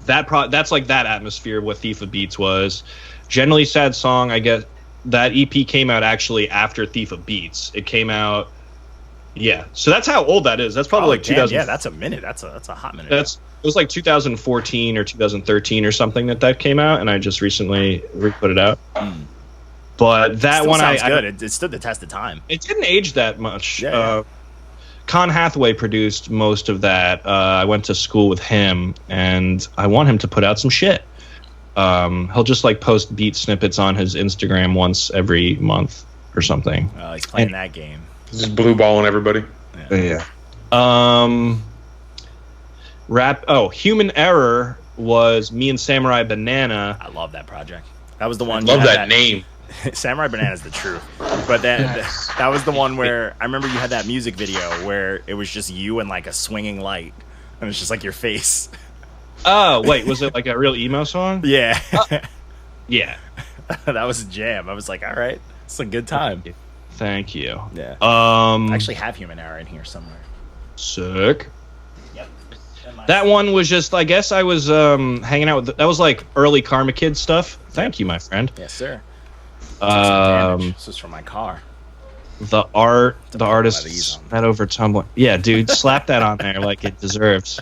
that's like that atmosphere of what Thief of Beats was. Generally Sad Song, I guess that EP came out actually after Thief of Beats. It came out, yeah. So that's how old that is. That's probably like 2000. Yeah, that's a minute. That's a hot minute. It was like 2014 or 2013 or something that came out, and I just recently put it out. But that one, sounds good. It stood the test of time. It didn't age that much. Yeah. Con Hathaway produced most of that. I went to school with him, and I want him to put out some shit. He'll just like post beat snippets on his Instagram once every month or something. He's playing that game. He's just blue balling everybody. Yeah. Rap. Oh, Human Error was me and Samurai Banana. I love that project. That was the one. Love that name. Samurai Banana is the truth. But that was the one where I remember you had that music video where it was just you and like a swinging light, and it's just like your face. Oh, wait, was it like a real emo song? Yeah. Yeah. That was a jam. I was like, all right, it's a good time. Thank you. Yeah. I actually have Human Error in here somewhere. Sick. Yep. That one was just, I guess I was hanging out with, that was like early Karma Kid stuff. Thank you, my friend. Yes, sir. This is from my car. The artist met over Tumblr. Yeah, dude, slap that on there like it deserves.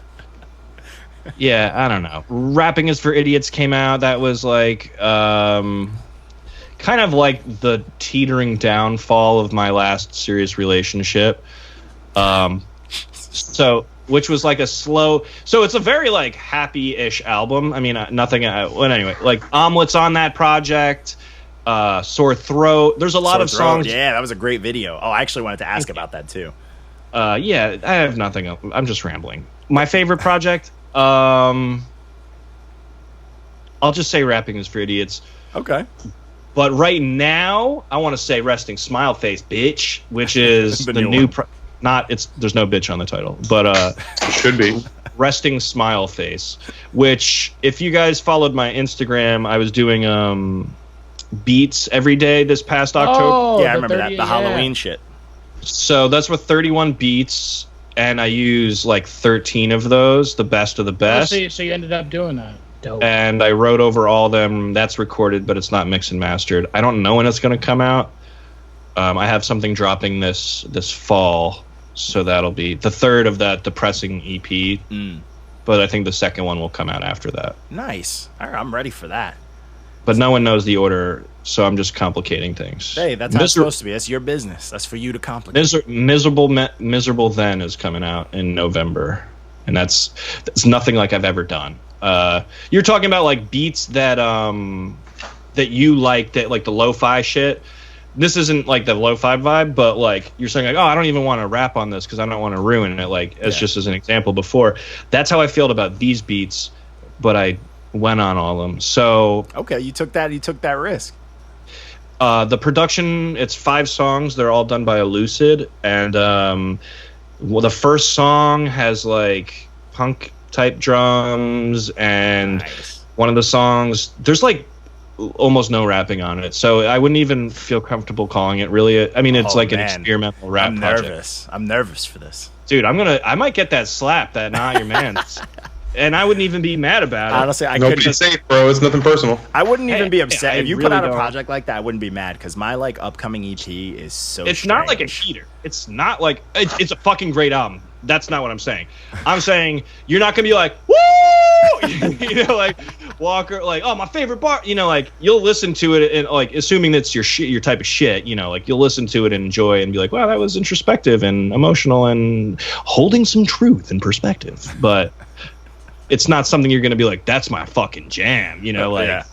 Yeah, I don't know. Rapping is for Idiots came out. That was like kind of like the teetering downfall of my last serious relationship. Which was like a slow. So it's a very like happy-ish album. I mean, nothing. Well, anyway, like Omelets on that project. Sore Throat. There's a lot of songs. Yeah, that was a great video. Oh, I actually wanted to ask about that too. Yeah, I have nothing else. I'm just rambling. My favorite project. I'll just say Rapping is for Idiots. Okay. But right now, I want to say Resting Smile Face, bitch, which is the new. There's no bitch on the title, but it should be Resting Smile Face. Which, if you guys followed my Instagram, I was doing beats every day this past October. Oh, yeah, I remember that. The Halloween shit. So that's with 31 beats, and I use like 13 of those, the best of the best. So you ended up doing that. Dope. And I wrote over all of them. That's recorded, but it's not mixed and mastered. I don't know when it's going to come out. I have something dropping this fall, so that'll be the third of that depressing EP. But I think the second one will come out after that. Nice. All right, I'm ready for that. But no one knows the order, so I'm just complicating things. Hey, that's how it's supposed to be. That's your business. That's for you to complicate. Miserable Then is coming out in November, and that's nothing like I've ever done. You're talking about like beats that you like, that like the lo-fi shit. This isn't like the lo-fi vibe, but like you're saying like, oh, I don't even want to rap on this because I don't want to ruin it. Like just as an example before, that's how I felt about these beats, but I went on all of them. So okay, you took that risk. The production, it's 5 songs. They're all done by Elucid, and the first song has like punk type drums, and one of the songs there's like almost no rapping on it, so I wouldn't even feel comfortable calling it really. I mean, it's an experimental rap project. I'm nervous for this, dude. I might get that slap that not your man. And I wouldn't even be mad about it. Honestly, nobody's safe, bro. It's nothing personal. I wouldn't even be upset if you put out a project like that. I wouldn't be mad because my like upcoming EP is so. It's not like a cheater. It's not like it's a fucking great album. That's not what I'm saying. I'm saying you're not gonna be like, woo, you know, like Walker, like, oh, my favorite bar. You know, like you'll listen to it and like, assuming that's your type of shit. You know, like you'll listen to it and enjoy and be like, wow, that was introspective and emotional and holding some truth and perspective, but. It's not something you're going to be like, that's my fucking jam, you know? Like,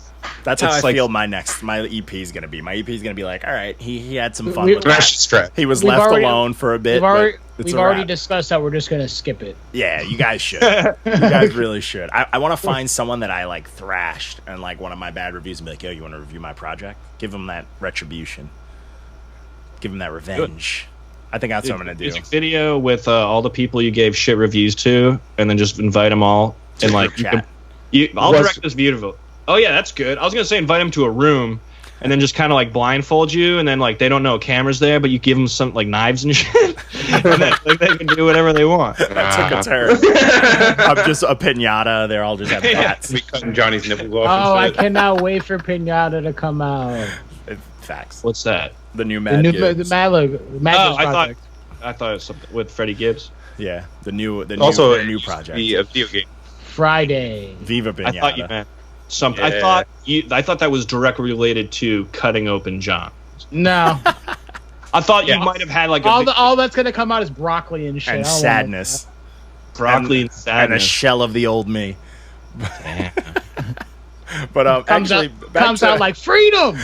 that's how I feel my EP is going to be. My EP is going to be like, all right, he had some fun with that. He was left alone for a bit. We've already discussed that we're just going to skip it. Yeah, you guys should. You guys really should. I want to find someone that I like thrashed and like one of my bad reviews and be like, yo, you want to review my project? Give them that retribution. Give them that revenge. Good. I think that's what I'm going to do. Music video with all the people you gave shit reviews to, and then just invite them all. And like, I'll direct this beautiful. Oh yeah, that's good. I was gonna say invite them to a room, and then just kind of like blindfold you, and then like they don't know a camera's there, but you give them some like knives and shit, and then like, they can do whatever they want. That took a turn. I'm just a pinata. They're all just have bats. We cutting Johnny's nipples off. Oh, I cannot wait for Pinata to come out. Facts. What's that? The new Mad Gibbs. The Mad I thought it was something with Freddie Gibbs. Yeah, the new project. The video game. Friday. Viva Pinata. I thought you meant something. Yeah. I thought that was directly related to cutting open John. No. I thought you might have had like all that's gonna come out is broccoli and shit. And sadness. Broccoli and sadness. And a shell of the old me. But comes out like freedom.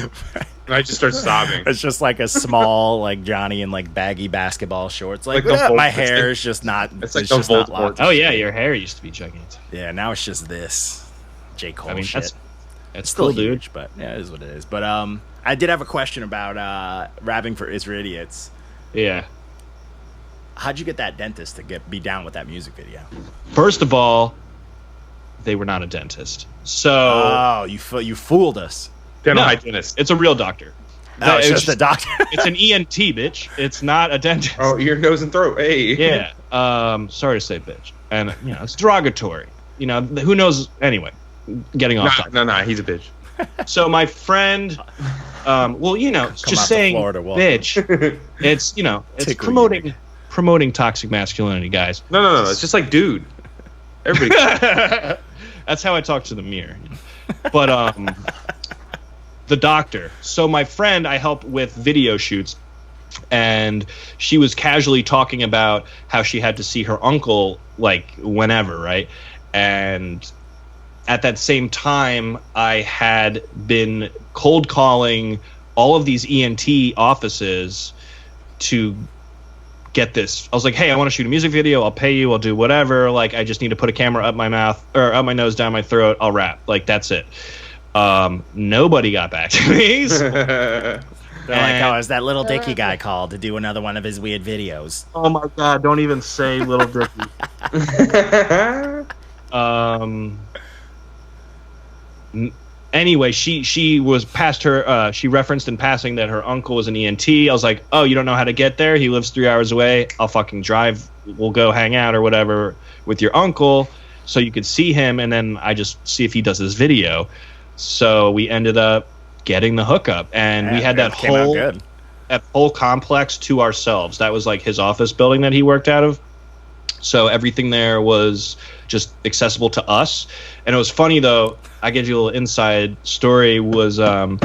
I just start sobbing. It's just like a small, like Johnny in like baggy basketball shorts. Like my hair is just not. It's like just not locked. Oh yeah, your hair used to be gigantic. Yeah, now it's just this J. Cole shit. It's still cool, huge, dude. but yeah, it is what it is. But I did have a question about rapping for Is for Idiots. Yeah. How'd you get that dentist to be down with that music video? First of all, they were not a dentist. So you fooled us. Dental hygienist. It's a real doctor. No, it's just a doctor. It's an ENT, bitch. It's not a dentist. Oh, ear, nose, and throat. Hey. Yeah. Sorry to say, bitch. and it's derogatory. Who knows? Anyway, getting off topic. No, he's a bitch. So my friend, it's just saying, Florida, bitch. It's it's promoting toxic masculinity, guys. No. It's just like, dude. Everybody. That's how I talk to the mirror. But the doctor. So my friend, I help with video shoots, and she was casually talking about how she had to see her uncle like whenever, right? And at that same time, I had been cold calling all of these ENT offices to get this. I was like, hey, I want to shoot a music video. I'll pay you. I'll do whatever. Like, I just need to put a camera up my mouth or up my nose, down my throat. I'll rap. Like, that's it. Nobody got back to me. They're like, oh, is that Little Dicky guy called to do another one of his weird videos? Oh my God, don't even say Little Dicky. Anyway, she was past her, she referenced in passing that her uncle was an ENT. I was like, oh, you don't know how to get there? He lives 3 hours away. I'll fucking drive. We'll go hang out or whatever with your uncle so you could see him, and then I just see if he does his video. So we ended up getting the hookup, and we had that whole complex to ourselves. That was like his office building that he worked out of. So everything there was just accessible to us. And it was funny, though. I give you a little inside story. Was all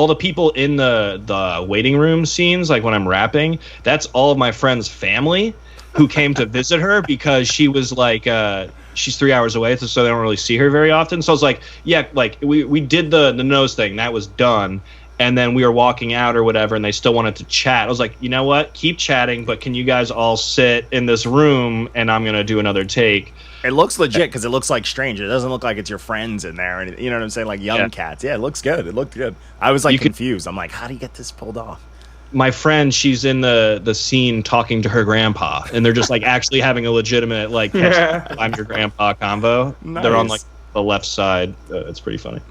the people in the waiting room scenes, like when I'm rapping, that's all of my friend's family who came to visit her because she was like, she's 3 hours away, so they don't really see her very often. So I was like, yeah, like we did the nose thing. That was done. And then we were walking out or whatever, and they still wanted to chat. I was like, you know what? Keep chatting, but can you guys all sit in this room, and I'm going to do another take. It looks legit because it looks like stranger. It doesn't look like it's your friends in there. Or anything. You know what I'm saying? Like young cats. Yeah, it looks good. It looked good. I was like confused. I'm like, how do you get this pulled off? My friend, she's in the scene talking to her grandpa, and they're just like actually having a legitimate like I'm your grandpa convo. Nice. They're on like the left side. It's pretty funny.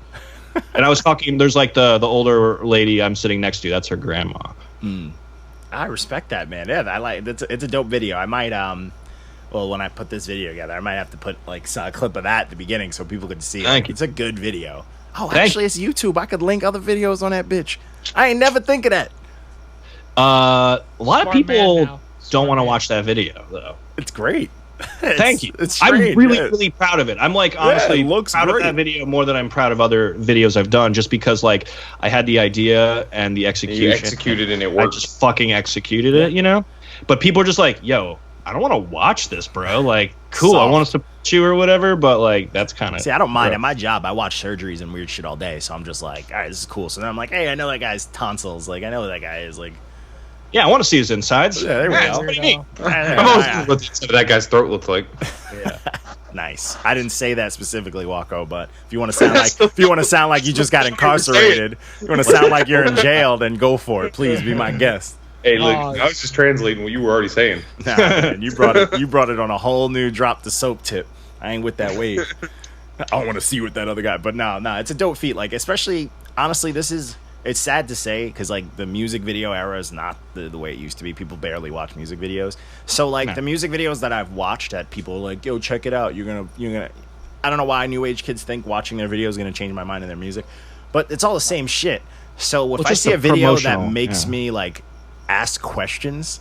And I was talking, there's like the older lady I'm sitting next to. That's her grandma. I respect that, man. Yeah, I like it's a dope video. I might when I put this video together, I might have to put like a clip of that at the beginning so people could see it. It's a good video. Oh, actually, it's YouTube. I could link other videos on that bitch. I ain't never think of that. A lot of people don't want to watch that video though. It's great. Thank you. I'm really proud of it. I'm like honestly proud great. of that video more than I'm proud of other videos I've done, just because like I had the idea and the execution. You executed and it worked. I just fucking executed it, you know? But people are just like, yo, I don't want to watch this, bro. Like, cool, I want to support you or whatever, but like that's kind of. See, I don't mind. At my job, I watch surgeries and weird shit all day, so I'm just like, all right, this is cool. So then I'm like, hey, I know that guy's tonsils. Like, I know that guy is like. Yeah, I want to see his insides. Yeah, there we go. That's pretty neat. I've always wondered what the inside of that guy's throat looks like. Yeah. Nice. I didn't say that specifically, Wacko, but if you want to sound like you just got incarcerated, you want to sound like you're in jail, then go for it. Please be my guest. Hey, look, I was just translating what you were already saying. Nah, man, you brought it on a whole new drop the soap tip. I ain't with that wave. I don't want to see with that other guy, but no, it's a dope feat. Like, especially honestly, it's sad to say because like the music video era is not the way it used to be. People barely watch music videos. So like the music videos that I've watched that people are like, yo, check it out. You're gonna. I don't know why new age kids think watching their videos is gonna change my mind in their music, but it's all the same shit. So if I see a video that makes me like ask questions,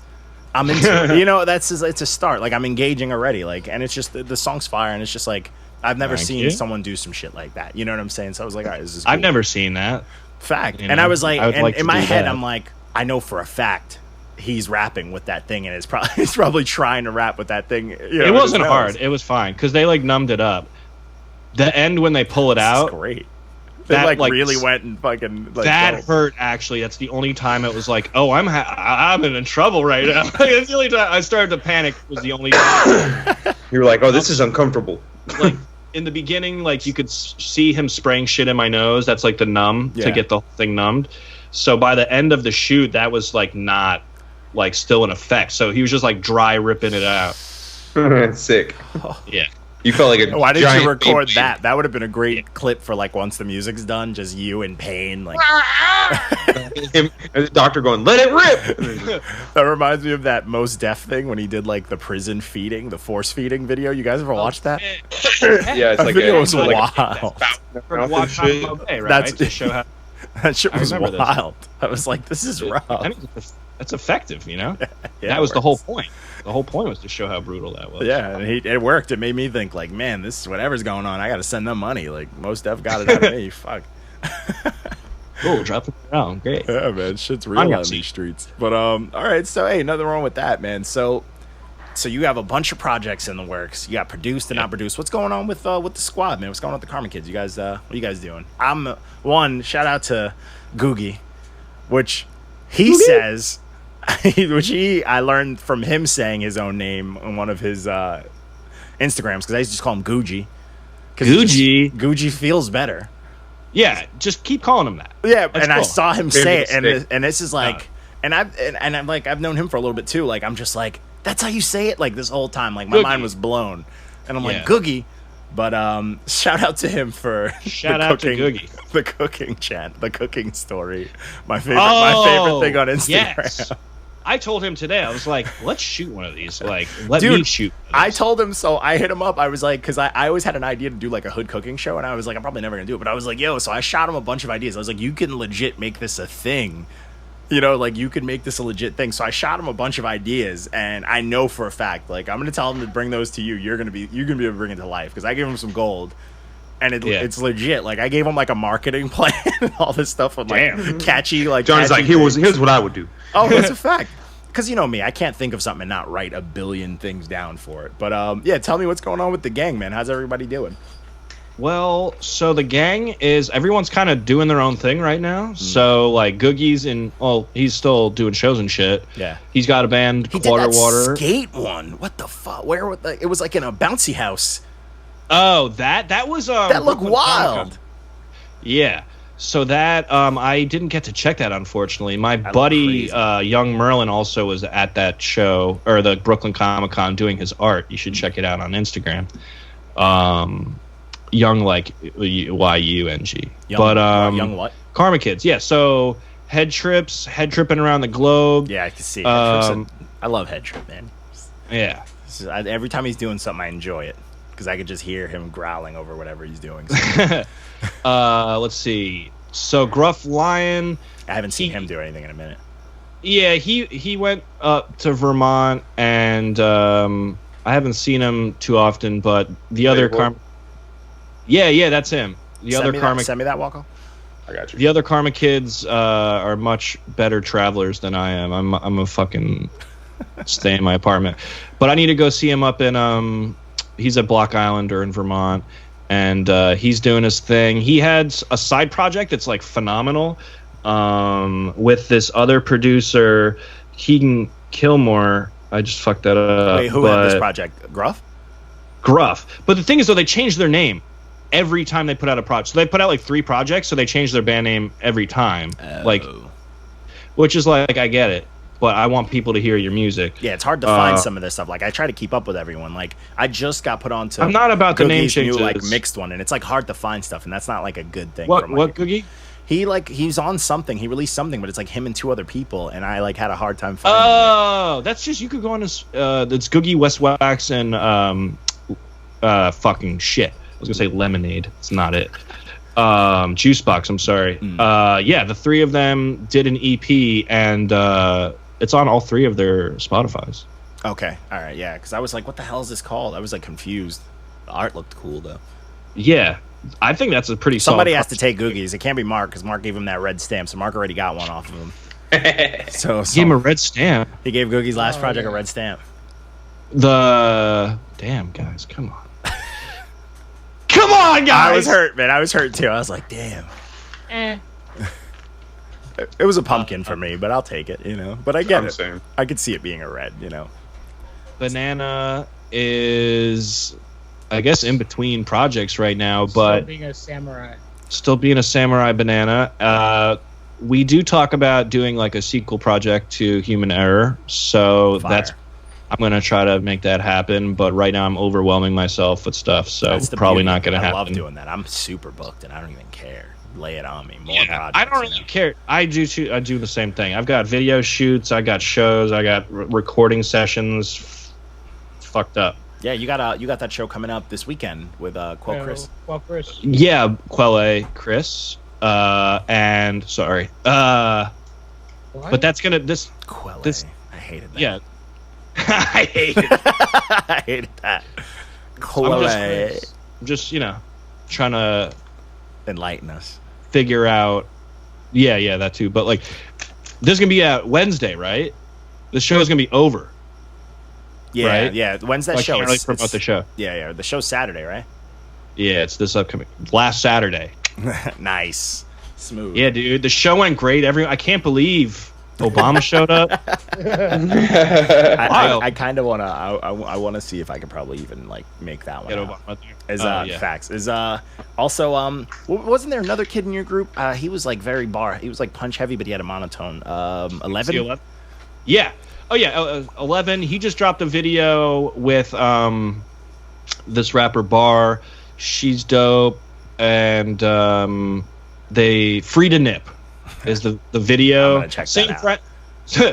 I'm into it. You know, it's a start. Like I'm engaging already. Like, and it's just the song's fire, and it's just like I've never seen someone do some shit like that. You know what I'm saying? So I was like, all right, this is cool. I've never seen that. Fact. And I was like, in my head, I'm like, I know for a fact he's rapping with that thing, and he's probably trying to rap with that thing. You know, it wasn't hard. It was fine because they like numbed it up. The end when they pull it out, great. They like really went and fucking like, that hurt. Actually, that's the only time it was like, oh, I'm in trouble right now. It's the only time I started to panic. Was the only time. You were like, oh, this is uncomfortable. Like. In the beginning, like you could see him spraying shit in my nose. That's like the numb to get the whole thing numbed. So by the end of the shoot, that was like not like still in effect. So he was just like dry ripping it out. Sick. Yeah. You felt like a Why didn't giant you record baby. that? That would have been a great clip for like once the music's done, just you in pain. Like Him and the doctor going, "Let it rip." that reminds me of that Most Def thing when he did like the prison feeding, the force feeding video. You guys ever watched that? Yeah, it's That like video was like wild. For Guantanamo Bay, right? That's- to show how That shit was remember this. wild. I was like, this is rough. I mean, that's effective, you know. Yeah, that it was the whole works. point. The whole point was to show how brutal that was. Yeah, and it worked. It made me think like, man, this whatever's going on, I got to send them money. Like Most Def got it out of me. Fuck. Cool, drop it down. Great. Yeah, man, shit's real On on these streets. But all right. So hey, nothing wrong with that, man. So you have a bunch of projects in the works. You got produced and not produced. What's going on with the squad, man? What's going on with the Karma Kids? You guys, what are you guys doing? One shout out to Googie, which he says, I learned from him saying his own name on one of his Instagrams because I used to just call him Gucci. Gucci feels better. Yeah, just keep calling him that. Yeah, That's and I cool. saw him Maybe say it, it's and this is like, and I'm like, I've known him for a little bit too. Like, I'm just like, that's how you say it. Like this whole time, like my Googie. mind was blown, and I'm Yeah. like Googie. But shout out to him for Shout the out to cooking, Googie. the cooking chant, the cooking story. My favorite thing on Instagram. Yes. I told him today. I was like, let's shoot one of these. Like, let Dude, me shoot. one of I these. told him, so I hit him up. I was like, because I always had an idea to do like a hood cooking show, and I was like, I'm probably never gonna do it. But I was like, yo, so I shot him a bunch of ideas. I was like, you can legit make this a thing. You know, like you could make this a legit thing. So I shot him a bunch of ideas, and I know for a fact, like I'm gonna tell him to bring those to you. You're gonna be able to bring it to life because I gave him some gold, and it's legit. Like I gave him like a marketing plan and all this stuff with like catchy like. John's like, catchy here's what I would do. Oh, that's a fact. Because you know me, I can't think of something and not write a billion things down for it. But yeah, tell me what's going on with the gang, man. How's everybody doing? Well, so the gang is everyone's kind of doing their own thing right now. So like Googie's he's still doing shows and shit. Yeah. He's got a band, He Quarter did that Water. skate one. What the fuck? Where was it was like in a bouncy house. Oh, that was That looked Brooklyn wild. Comic-Con. Yeah. So that I didn't get to check that, unfortunately. My buddy Young Merlin also was at that show or the Brooklyn Comic Con doing his art. You should check it out on Instagram. Young like YUNG. Young what? Karma Kids. Yeah. So head tripping around the globe. Yeah, I can see. Um, I love Head Trip, man. Yeah. Every time he's doing something, I enjoy it because I could just hear him growling over whatever he's doing. So Let's see. So Gruff Lion. I haven't seen him do anything in a minute. Yeah, he went up to Vermont, and I haven't seen him too often. But the other Karma, yeah, that's him. Send me that, Walko. I got you. The other Karma Kids are much better travelers than I am. I'm a fucking stay in my apartment, but I need to go see him up in he's at Block Island or in Vermont, and he's doing his thing. He had a side project that's like phenomenal. With this other producer, Keegan Kilmore. I just fucked that up. Wait, who had this project? Gruff? Gruff. But the thing is, though, they changed their name every time they put out a project. So they put out like 3 projects, so they changed their band name every time. Like, which is like, I get it, but I want people to hear your music. Yeah, it's hard to find some of this stuff. Like, I try to keep up with everyone. Like, I just got put on to. I'm not about the name Googie's new, changes. like mixed one, and it's like hard to find stuff, and that's not like a good thing. What from, like, Googie? He's on something. He released something, but it's like him and 2 other people, and I like had a hard time finding Oh, that's just, you could go on this. It's Googie, West Wax, and fucking shit. I was gonna say Lemonade. It's not it. Juicebox. I'm sorry. Yeah, the 3 of them did an EP, and it's on all 3 of their Spotifys. it. Okay, all right, yeah. Because I was like, what the hell is this called? I was like confused. The art looked cool though. Yeah, I think that's a pretty. Somebody solid has to take Googie's. It can't be Mark because Mark gave him that red stamp. So Mark already got one off of him. So Give him a red stamp. he gave Googie's last project a red stamp. Damn guys, come on. Come on, guys! I was hurt, man. I was hurt too. I was like, damn. It was a pumpkin for me, but I'll take it, you know. But I get I'm it. saying. I could see it being a red, you know. Banana is, I guess, in between projects right now, but being a samurai. still being a samurai banana. We do talk about doing like a sequel project to Human Error, so Fire. I'm gonna try to make that happen. But right now, I'm overwhelming myself with stuff, so it's probably not gonna happen. I love doing that. I'm super booked, and I don't even care. Lay it on me. More projects, I don't really care. I do too. I do the same thing. I've got video shoots. I got shows. I got recording sessions. It's fucked up. Yeah, you got that show coming up this weekend with Quell Chris. Quell Chris. Yeah, Quelle Chris. And sorry. But that's gonna Quelle. I hated that. Yeah. I hated it. I hated that. Quelle. I'm just trying to enlighten us. Figure out. Yeah, that too. But like, this is gonna be out Wednesday, right? The show is gonna be over. Yeah, right? yeah. When's that I show? can't really promote the show. Yeah. The show's Saturday, right? Yeah, it's this upcoming last Saturday. Nice, smooth. Yeah, dude, the show went great. I can't believe Obama showed up. I kind of wanna. I wanna see if I can probably even like make that one. Get out. Obama there. Facts. Also wasn't there another kid in your group? He was like very he was like punch heavy, but he had a monotone. 11. Yeah. Oh yeah, 11. He just dropped a video with this rapper Bar. She's dope, and they Free to Nip is the video. I'm gonna check that out.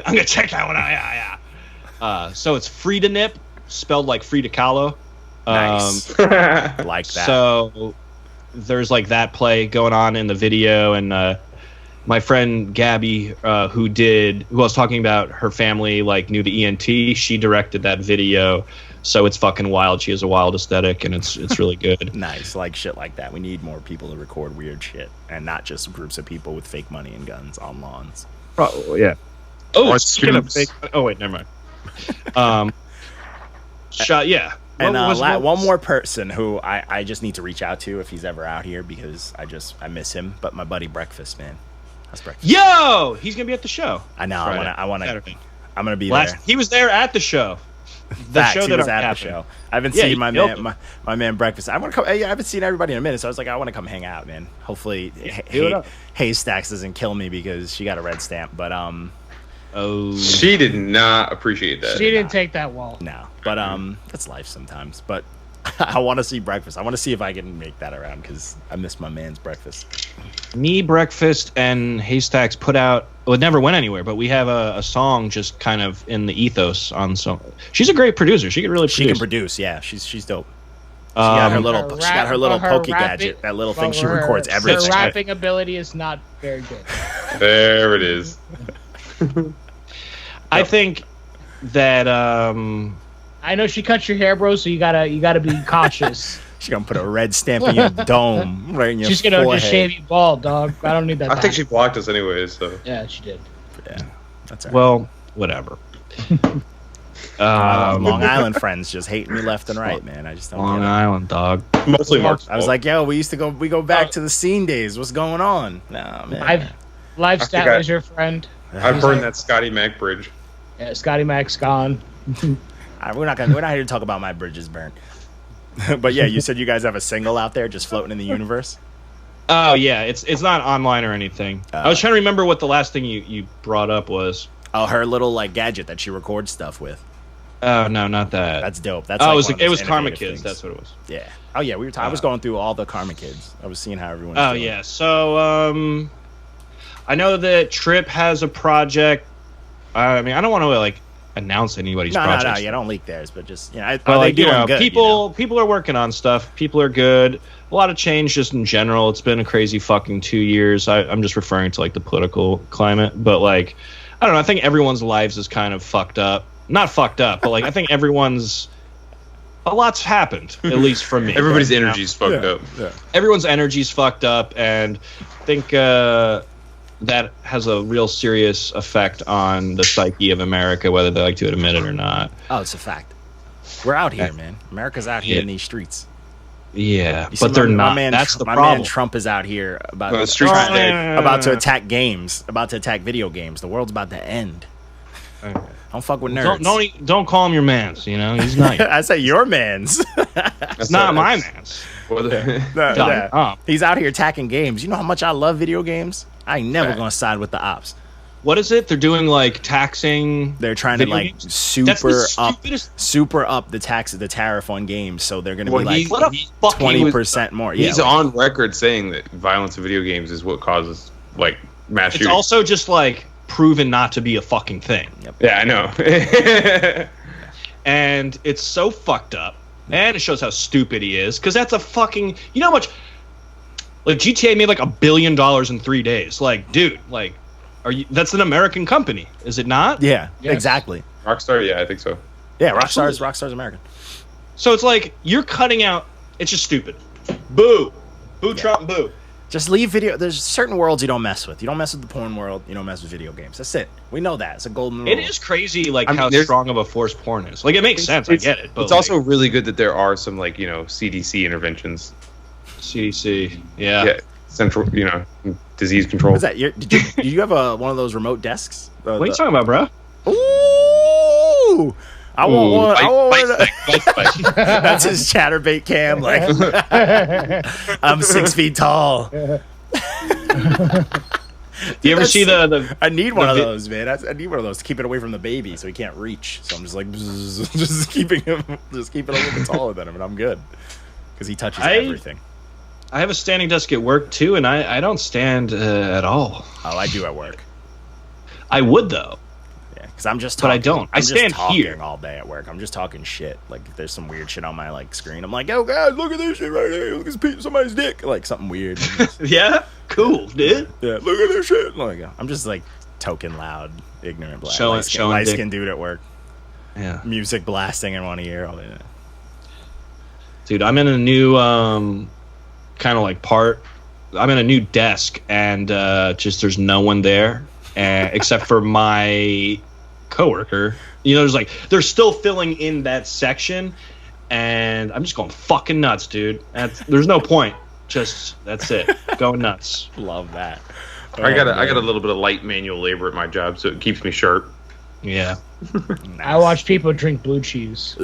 I'm gonna check that one out. Yeah. So it's Free to Nip, spelled like Free to Kahlo. Nice. Like that. So there's like that play going on in the video, and my friend Gabby, who I was talking about her family, like knew the ENT. She directed that video, so it's fucking wild. She has a wild aesthetic, and it's really good. Nice, like shit like that. We need more people to record weird shit, and not just groups of people with fake money and guns on lawns. Probably, yeah. Oh, wait, never mind. Shot, yeah. And one more person who I just need to reach out to if he's ever out here, because I miss him. But my buddy Breakfast, man. How's Breakfast? Yo, he's gonna be at the show. I know. Friday, I want to. I'm gonna be there. there. He was there at the show. He was at the show. I haven't seen my man Breakfast. I want to come. I haven't seen everybody in a minute, so I was like, I want to come hang out, man. Hopefully, Haystacks doesn't kill me because she got a red stamp. But she did not appreciate that. She didn't take that well. No, but that's life sometimes. But I want to see Breakfast. I want to see if I can make that around because I miss my man's Breakfast. Me, Breakfast, and Haystacks put out. Well, it never went anywhere, but we have a song just kind of in the ethos on some. She's a great producer. She can really produce. She can produce. Yeah, she's dope. She got her little pokey gadget, that little thing she records everything. Her rapping ability is not very good. There it is. I think that I know she cut your hair, bro, so you gotta be cautious. She's gonna put a red stamp in your dome, right in your She's gonna forehead. just shave you bald, dog. I don't need that. I think she blocked us anyways, so. Yeah, she did. Yeah, that's all right. Well, whatever. Long Island friends just hating me left and right, man. I just don't Long get it. Island, dog. Mostly Mark's I was like, yo, we go back to the scene days. What's going on? Nah, man. Live Stat was your friend. I burned that Scotty Mac bridge. Yeah, Scotty Mac's gone. We're not here to talk about my bridges burnt. But yeah, you said you guys have a single out there just floating in the universe. Oh yeah, it's not online or anything. I was trying to remember what the last thing you brought up was. Oh, her little like gadget that she records stuff with. Oh no, not that. That's dope. That's it was Karma Kids. That's what it was. Yeah. Oh yeah, we were. I was going through all the Karma Kids. I was seeing how everyone. Oh yeah. So I know that Trip has a project. I mean, I don't want to like announce anybody's project. No, yeah, don't leak theirs, but just good, people are working on stuff. People are good. A lot of change just in general. It's been a crazy fucking 2 years. I'm just referring to like the political climate, but like I don't know. I think everyone's lives is kind of fucked up. Not fucked up, but like I think a lot's happened, at least for me. Everybody's energy's fucked up. Yeah. Everyone's energy's fucked up, and I think that has a real serious effect on the psyche of America, whether they like to admit it or not. Oh, it's a fact. We're out here, man. America's out here in these streets. Yeah, but they're not. That's the problem. My man Trump is out here about to attack games, about to attack video games. The world's about to end. Okay. Don't fuck with nerds. Don't call him your mans. You know he's not. I say your mans. It's not my mans. He's out here attacking games. You know how much I love video games. I ain't never gonna side with the ops. what is it? They're doing like taxing. They're trying to video like games? super That's the up stupidest- the tariff on games. So they're going to Well, be like he- What a fuck he was- 20% more. He's Yeah, like, on record saying that violence in video games is what causes like mass It's shootings. also just like proven not to be a fucking thing. Yeah, I know. And it's so fucked up. And it shows how stupid he is. Because that's a fucking... You know how much... Like, GTA made like $1 billion in 3 days. Like, dude, like... That's an American company, is it not? yeah, Yes. exactly. Rockstar, yeah, I think so. Yeah, Rockstar's American. So it's like, you're cutting out... It's just stupid. Boo! Boo, Trump, boo. Just leave video. There's certain worlds you don't mess with. You don't mess with the porn world. You don't mess with video games. That's it. We know that. It's a golden rule. It is crazy, like, I mean, how there's- strong of a force porn is. Like, it makes sense. I get it. But It's also really good that there are some like CDC interventions. CDC. Yeah. Yeah, central disease control. What's that? Did you have one of those remote desks? What are you talking about, bro? Ooh! I want one. I want one. Bite. That's his chatterbait cam. Like, I'm 6 feet tall. Do you ever see the I need one of vi- those, man. I need one of those to keep it away from the baby, so he can't reach. So I'm just like, just keeping him a little bit taller than him, and I'm good because he touches everything. I have a standing desk at work too, and I don't stand at all. Oh, I do at work. I would though. Yeah, because I'm just But talking. I don't. I I'm just stand talking here. all day at work. I'm just talking shit. Like if there's some weird shit on my like screen, I'm like, oh god, look at this shit right here. Look at this somebody's dick. Like something weird. Yeah, cool, dude. Yeah, look at this shit. Like I'm just like token loud, ignorant black Showing light dick. skin dude at work. Yeah, Music blasting in one ear. All that. dude. I'm in a new kind of like part. I'm in a new desk, and just there's no one there, except for my coworker. They're still filling in that section, and I'm just going fucking nuts, dude. There's no point. Just that's it. Going nuts. Love that. I got a little bit of light manual labor at my job, so it keeps me sharp. Yeah. I watch people drink blue cheese.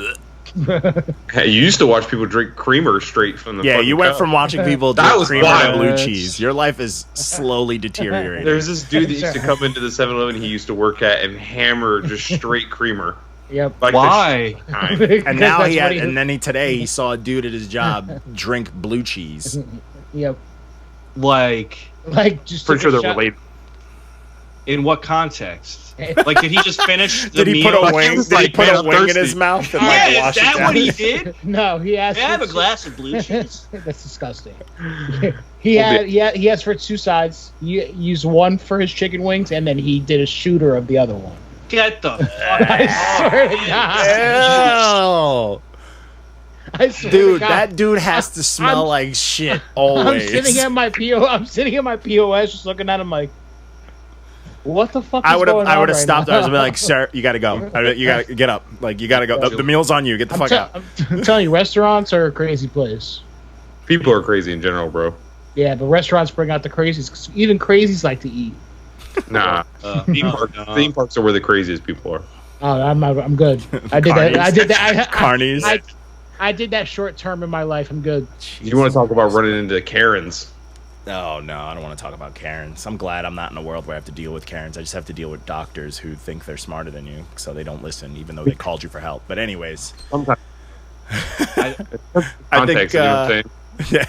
Hey, you used to watch people drink creamer straight from the. Yeah, fucking you went cup. from watching people That drink was creamer to wild. blue cheese. Your life is slowly deteriorating. There's this dude that used to come into the 7-Eleven he used to work at and hammer just straight creamer. Yep. Like Why? the time. And now That's what today he saw a dude at his job drink blue cheese. Yep. Like, Like just Pretty took sure a they're shot. related. in what context? Like, did he just finish the Did he meal? put a Like, wing? he was Did he like, put man, a I'm wing in thirsty. his mouth and Yeah, like is wash it that down? what he did? No, he asked. Can I have for a glass of blue cheese? That's disgusting. He asked for 2 sides. He used one for his chicken wings, and then he did a shooter of the other one. Get the fuck I swear to God. Ew. I swear to Dude, God. that dude has to smell I'm- like shit I'm always. sitting at my POS, just looking at him like, what the fuck? I is would have going on right stopped. now? I was like, sir, you gotta go. You gotta get up. Like you gotta go. The meal's on you. Get the fuck out. I'm telling you, restaurants are a crazy place. People are crazy in general, bro. Yeah, but restaurants bring out the crazies. 'Cause even crazies like to eat. Nah, theme parks are where the craziest people are. Oh, I'm good. I did that. I did that. Carnies. I did that short term in my life. I'm good. You want to talk about running into Karens? Oh no, I don't want to talk about Karens. I'm glad I'm not in a world where I have to deal with Karens. I just have to deal with doctors who think they're smarter than you, so they don't listen, even though they called you for help. But anyways, Sometimes. I Context, think you know what I'm saying? yeah.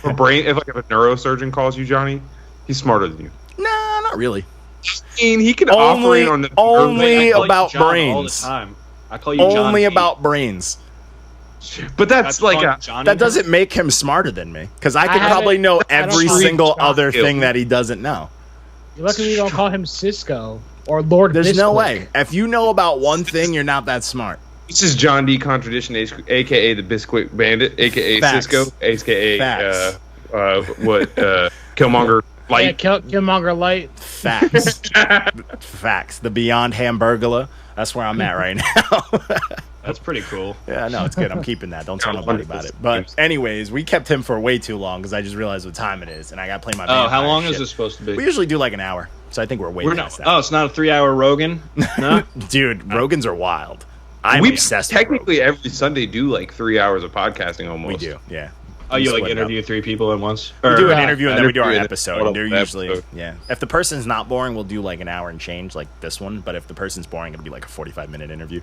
If a neurosurgeon calls you, Johnny, he's smarter than you. Nah, not really. I mean, he can Only- operate on the only- I call you about John all the brains. time. I call you John Only D. about brains. But that's like a Johnny That doesn't make him smarter than me, because I could haven't- probably know I don't every call him single John other Hill. thing that he doesn't know. Luckily, you don't call him Cisco or Lord. There's no Bisquick. way. If you know about one thing, you're not that smart. This is John D. Contradiction, aka the Bisquick Bandit, aka Facts. Cisco, aka Facts. Killmonger Yeah, Light. Killmonger Light. Facts. Facts. The Beyond Hamburglar. That's where I'm at right now. That's pretty cool. Yeah, no, it's good. I'm keeping that. Don't tell nobody about it. But anyways, we kept him for way too long because I just realized what time it is, and I got to play my. Oh, how vampire long shit. is this supposed to be? We usually do like an hour, so I think we're way past that. Oh, it's not a 3-hour Rogan? No? Dude, Rogans are wild. I'm We obsessed with technically every Sunday do like 3 hours of podcasting Rogan. almost. We do, yeah. Oh, you like split it up. interview 3 people at once? We do an Or- interview and then we do our interview and episode. then And they're the usually episode. If the person's not boring, we'll do like an hour and change, like this one. But if the person's boring, it'll be like a 45-minute interview.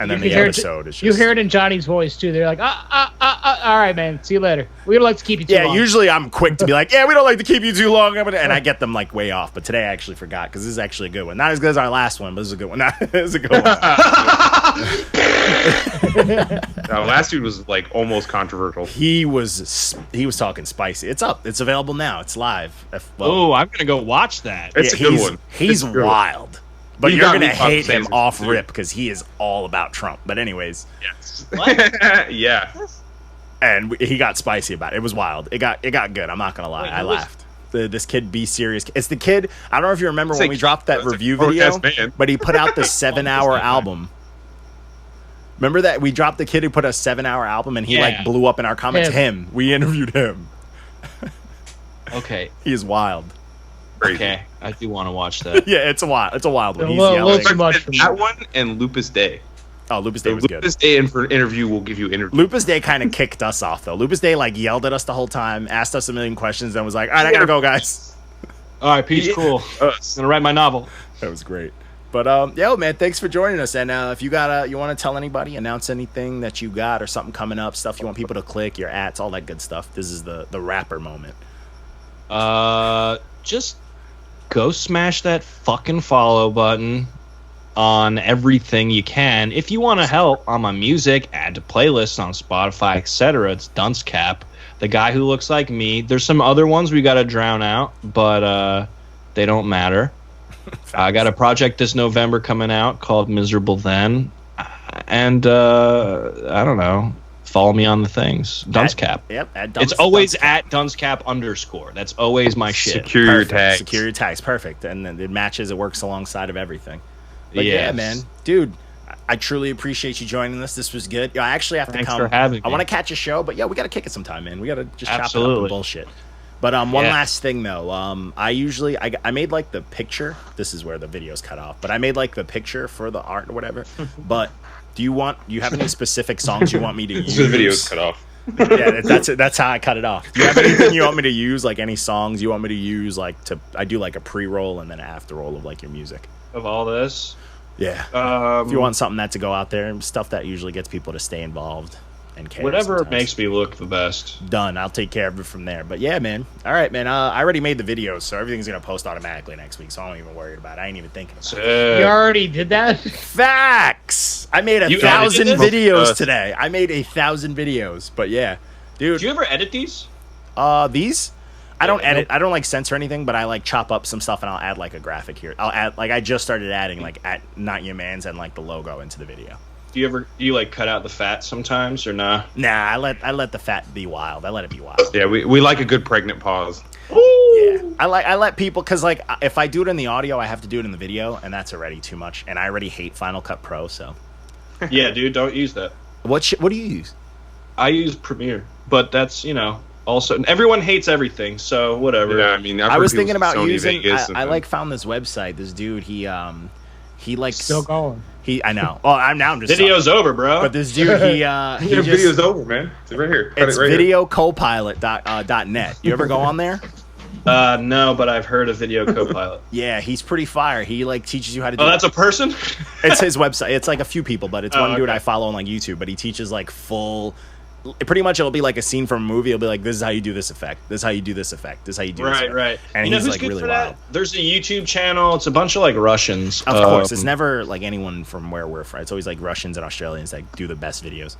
And then You the hear it- episode is just. You hear it in Johnny's voice too. They're like, all right, man. See you later. We don't like to keep you too Yeah, long. usually I'm quick to be like, yeah, we don't like to keep you too long, and I get them like way off. But today I actually forgot because this is actually a good one. Not as good as our last one, but this is a good one. This is a good one. Last dude was like almost controversial. He was talking spicy. It's up. It's available now. It's live. Oh, I'm gonna go watch that. It's a good one. He's It's a good one. wild. But You you're got gonna me hate him conversations, off dude. rip because he is all about Trump. But anyways, Yes. Yeah. and he got spicy about it. It was wild. It got good. I'm not gonna lie. I laughed. This kid, Be Serious. It's the kid. I don't know if you remember when we dropped that it's like review Protest video, Man. but he put out the 7-hour album. Remember that we dropped the kid who put a 7-hour album and he like Yeah. blew up in our comments. Him. We interviewed him. Okay, He is wild. Crazy. okay, I do want to watch that. Yeah, it's a wild one. A He's little yelling. too much for me. That one and Lupus Day. Oh, Lupus Day So was good. Lupus Day and for interview will give you interview. Lupus Day kind of kicked us off though. Lupus Day like yelled at us the whole time, asked us a million questions, and was like, "All right, I gotta go, guys." All right, peace. Cool. I'm gonna write my novel. That was great. But yo, man, thanks for joining us. And if you got you want to tell anybody, announce anything that you got or something coming up, stuff you want people to click, your ads, all that good stuff. This is the rapper moment. Just go smash that fucking follow button on everything you can. If you want to help on my music, add to playlists on Spotify, etc. It's Duncecap, the guy who looks like me. There's some other ones we got to drown out, but they don't matter. I got a project this November coming out called Miserable Then, and I don't know. Follow me on the things. Duncecap. Yep. It's always at Duncecap_. That's always my shit. Secure your Perfect. tags. Secure your tags. Perfect. And then it matches. It works alongside of everything. But yeah, Yes. man, dude, I truly appreciate you joining us. This was good. I actually have to Thanks come. for having I me. want to catch a show, but yeah, we got to kick it sometime, man. We got to just chop it up Absolutely. and bullshit. But one Yeah. last thing though, I made like the picture. This is where the video's cut off, but I made like the picture for the art or whatever. But do you have any specific songs you want me to use? The video's cut off. Yeah, that's how I cut it off. Do you have anything you want me to use? Like any songs you want me to use? Like I do like a pre-roll and then an after roll of like your music. Of all this, Yeah. If you want something that to go out there, stuff that usually gets people to stay involved and care. whatever sometimes. makes me look the best. Done. I'll take care of it from there. But yeah, man. All right, man. I already made the videos, so everything's gonna post automatically next week. So I'm not even worried about it. I ain't even thinking about it. You already did that? Facts. I made You 1,000 edited this? videos today. I made 1,000 videos. But yeah, dude. Do you ever edit these? These. I don't edit. I don't like censor anything, but I like chop up some stuff and I'll add like a graphic here. I'll add like I just started adding like at Not Your Man's and like the logo into the video. Do you like cut out the fat sometimes or nah? Nah, I let the fat be wild. I let it be wild. Yeah, we like a good pregnant pause. Yeah, I let people because like if I do it in the audio, I have to do it in the video, and that's already too much. And I already hate Final Cut Pro. So Yeah, dude, don't use that. what do you use? I use Premiere, but that's also everyone hates everything, so whatever. Yeah, I mean, I was thinking about Sony using. Vegas I like found this website. This dude, he likes. Still going. I know. Oh, I'm just. Video's over, bro. But this dude, he Your just, video's over, man. It's right here. Cut It's it right here. videocopilot.net. You ever go on there? No, but I've heard of Video Copilot. Yeah, he's pretty fire. He like teaches you how to do. Oh, that's a person? It's his website. It's like a few people, but it's one dude okay. I follow on like YouTube. But he teaches like full. Pretty much, it'll be like a scene from a movie. It'll be like, "This is how you do this effect. This is how you do this effect. This is how you do this." Right, effect. right. And you know he's who's like good really for wild. that? There's a YouTube channel. It's a bunch of like Russians. Of course, it's never like anyone from where we're from. It's always like Russians and Australians that do the best videos.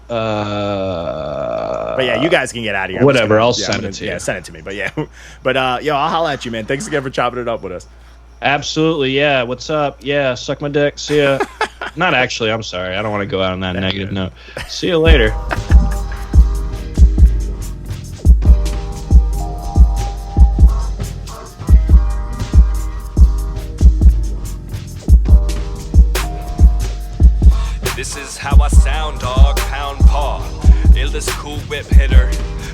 But yeah, you guys can get out of here. Whatever, I'll send it to you. Yeah, send it to me. But yeah, but yo, I'll holla at you, man. Thanks again for chopping it up with us. Absolutely, yeah. What's up? Yeah, suck my dick. See ya. Not actually. I'm sorry. I don't want to go out on that negative note. See you later. This is how I sound, dog. Pound paw. Illest cool whip hitter.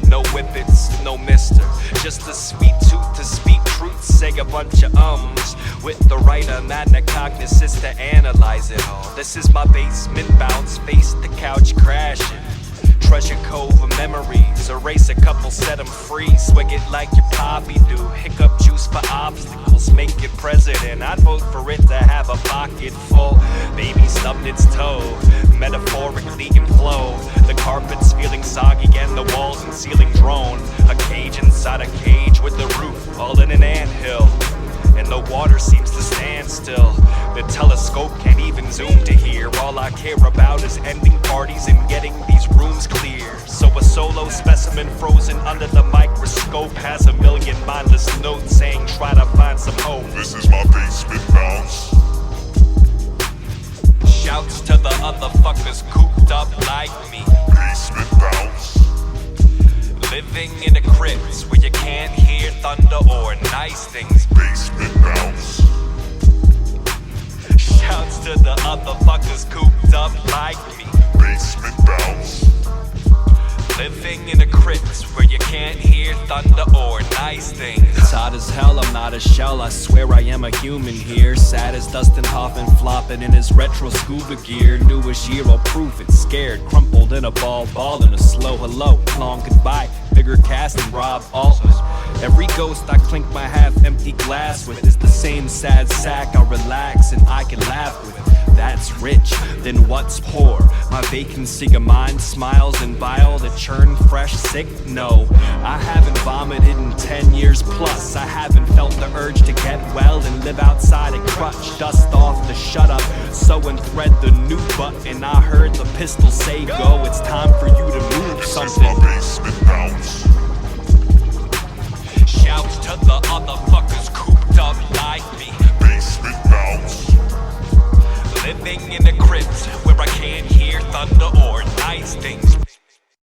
No whippets, no mister. Just a sweet tooth to speak truth. Say a bunch of ums. With the right amount of cognizance to analyze it all. This is my basement bounce. Face the couch crashing. treasure cove of memories. Erase a couple, set them free. Swig it like your poppy do. Hiccup juice for obstacles, make it president. I'd vote for it to have a pocket full. Baby stubbed its toe, metaphorically implode. The carpet's feeling soggy and the walls and ceiling drone. A cage inside a cage with the roof all in an anthill. And the water seems to stand still. The telescope can't even zoom to hear. All I care about is ending parties and getting these rooms clear. So a solo specimen frozen under the microscope has a million mindless notes saying try to find some hope. This is my basement bounce. Shouts to the other fuckers cooped up like me. Basement bounce. Living in a crypt where you can't hear thunder or nice things. Basement bounce. Shouts to the other fuckers cooped up like me. Basement bounce. Living in a crypt where you can't hear thunder or nice things. It's hot as hell, I'm not a shell. I swear I am a human here. Sad as Dustin Hoffman flopping in his retro scuba gear. Newish Euro proof, it's scared. Crumpled in a ball in a slow hello. Long goodbye, bigger cast than Rob Altman. Every ghost I clink my half-empty glass with is the same sad sack I relax and I can laugh with. That's rich, then what's poor? My vacancy of mind smiles and bile that churn fresh sick? No, I haven't vomited in 10 years plus. I haven't felt the urge to get well and live outside a crutch. Dust off the shut up, sew and thread the new button. I heard the pistol say go, it's time for you to move something. This is my basement bounce. Shouts to the other fuckers cooped up like me. Basement bounce. Living in a crypt where I can't hear thunder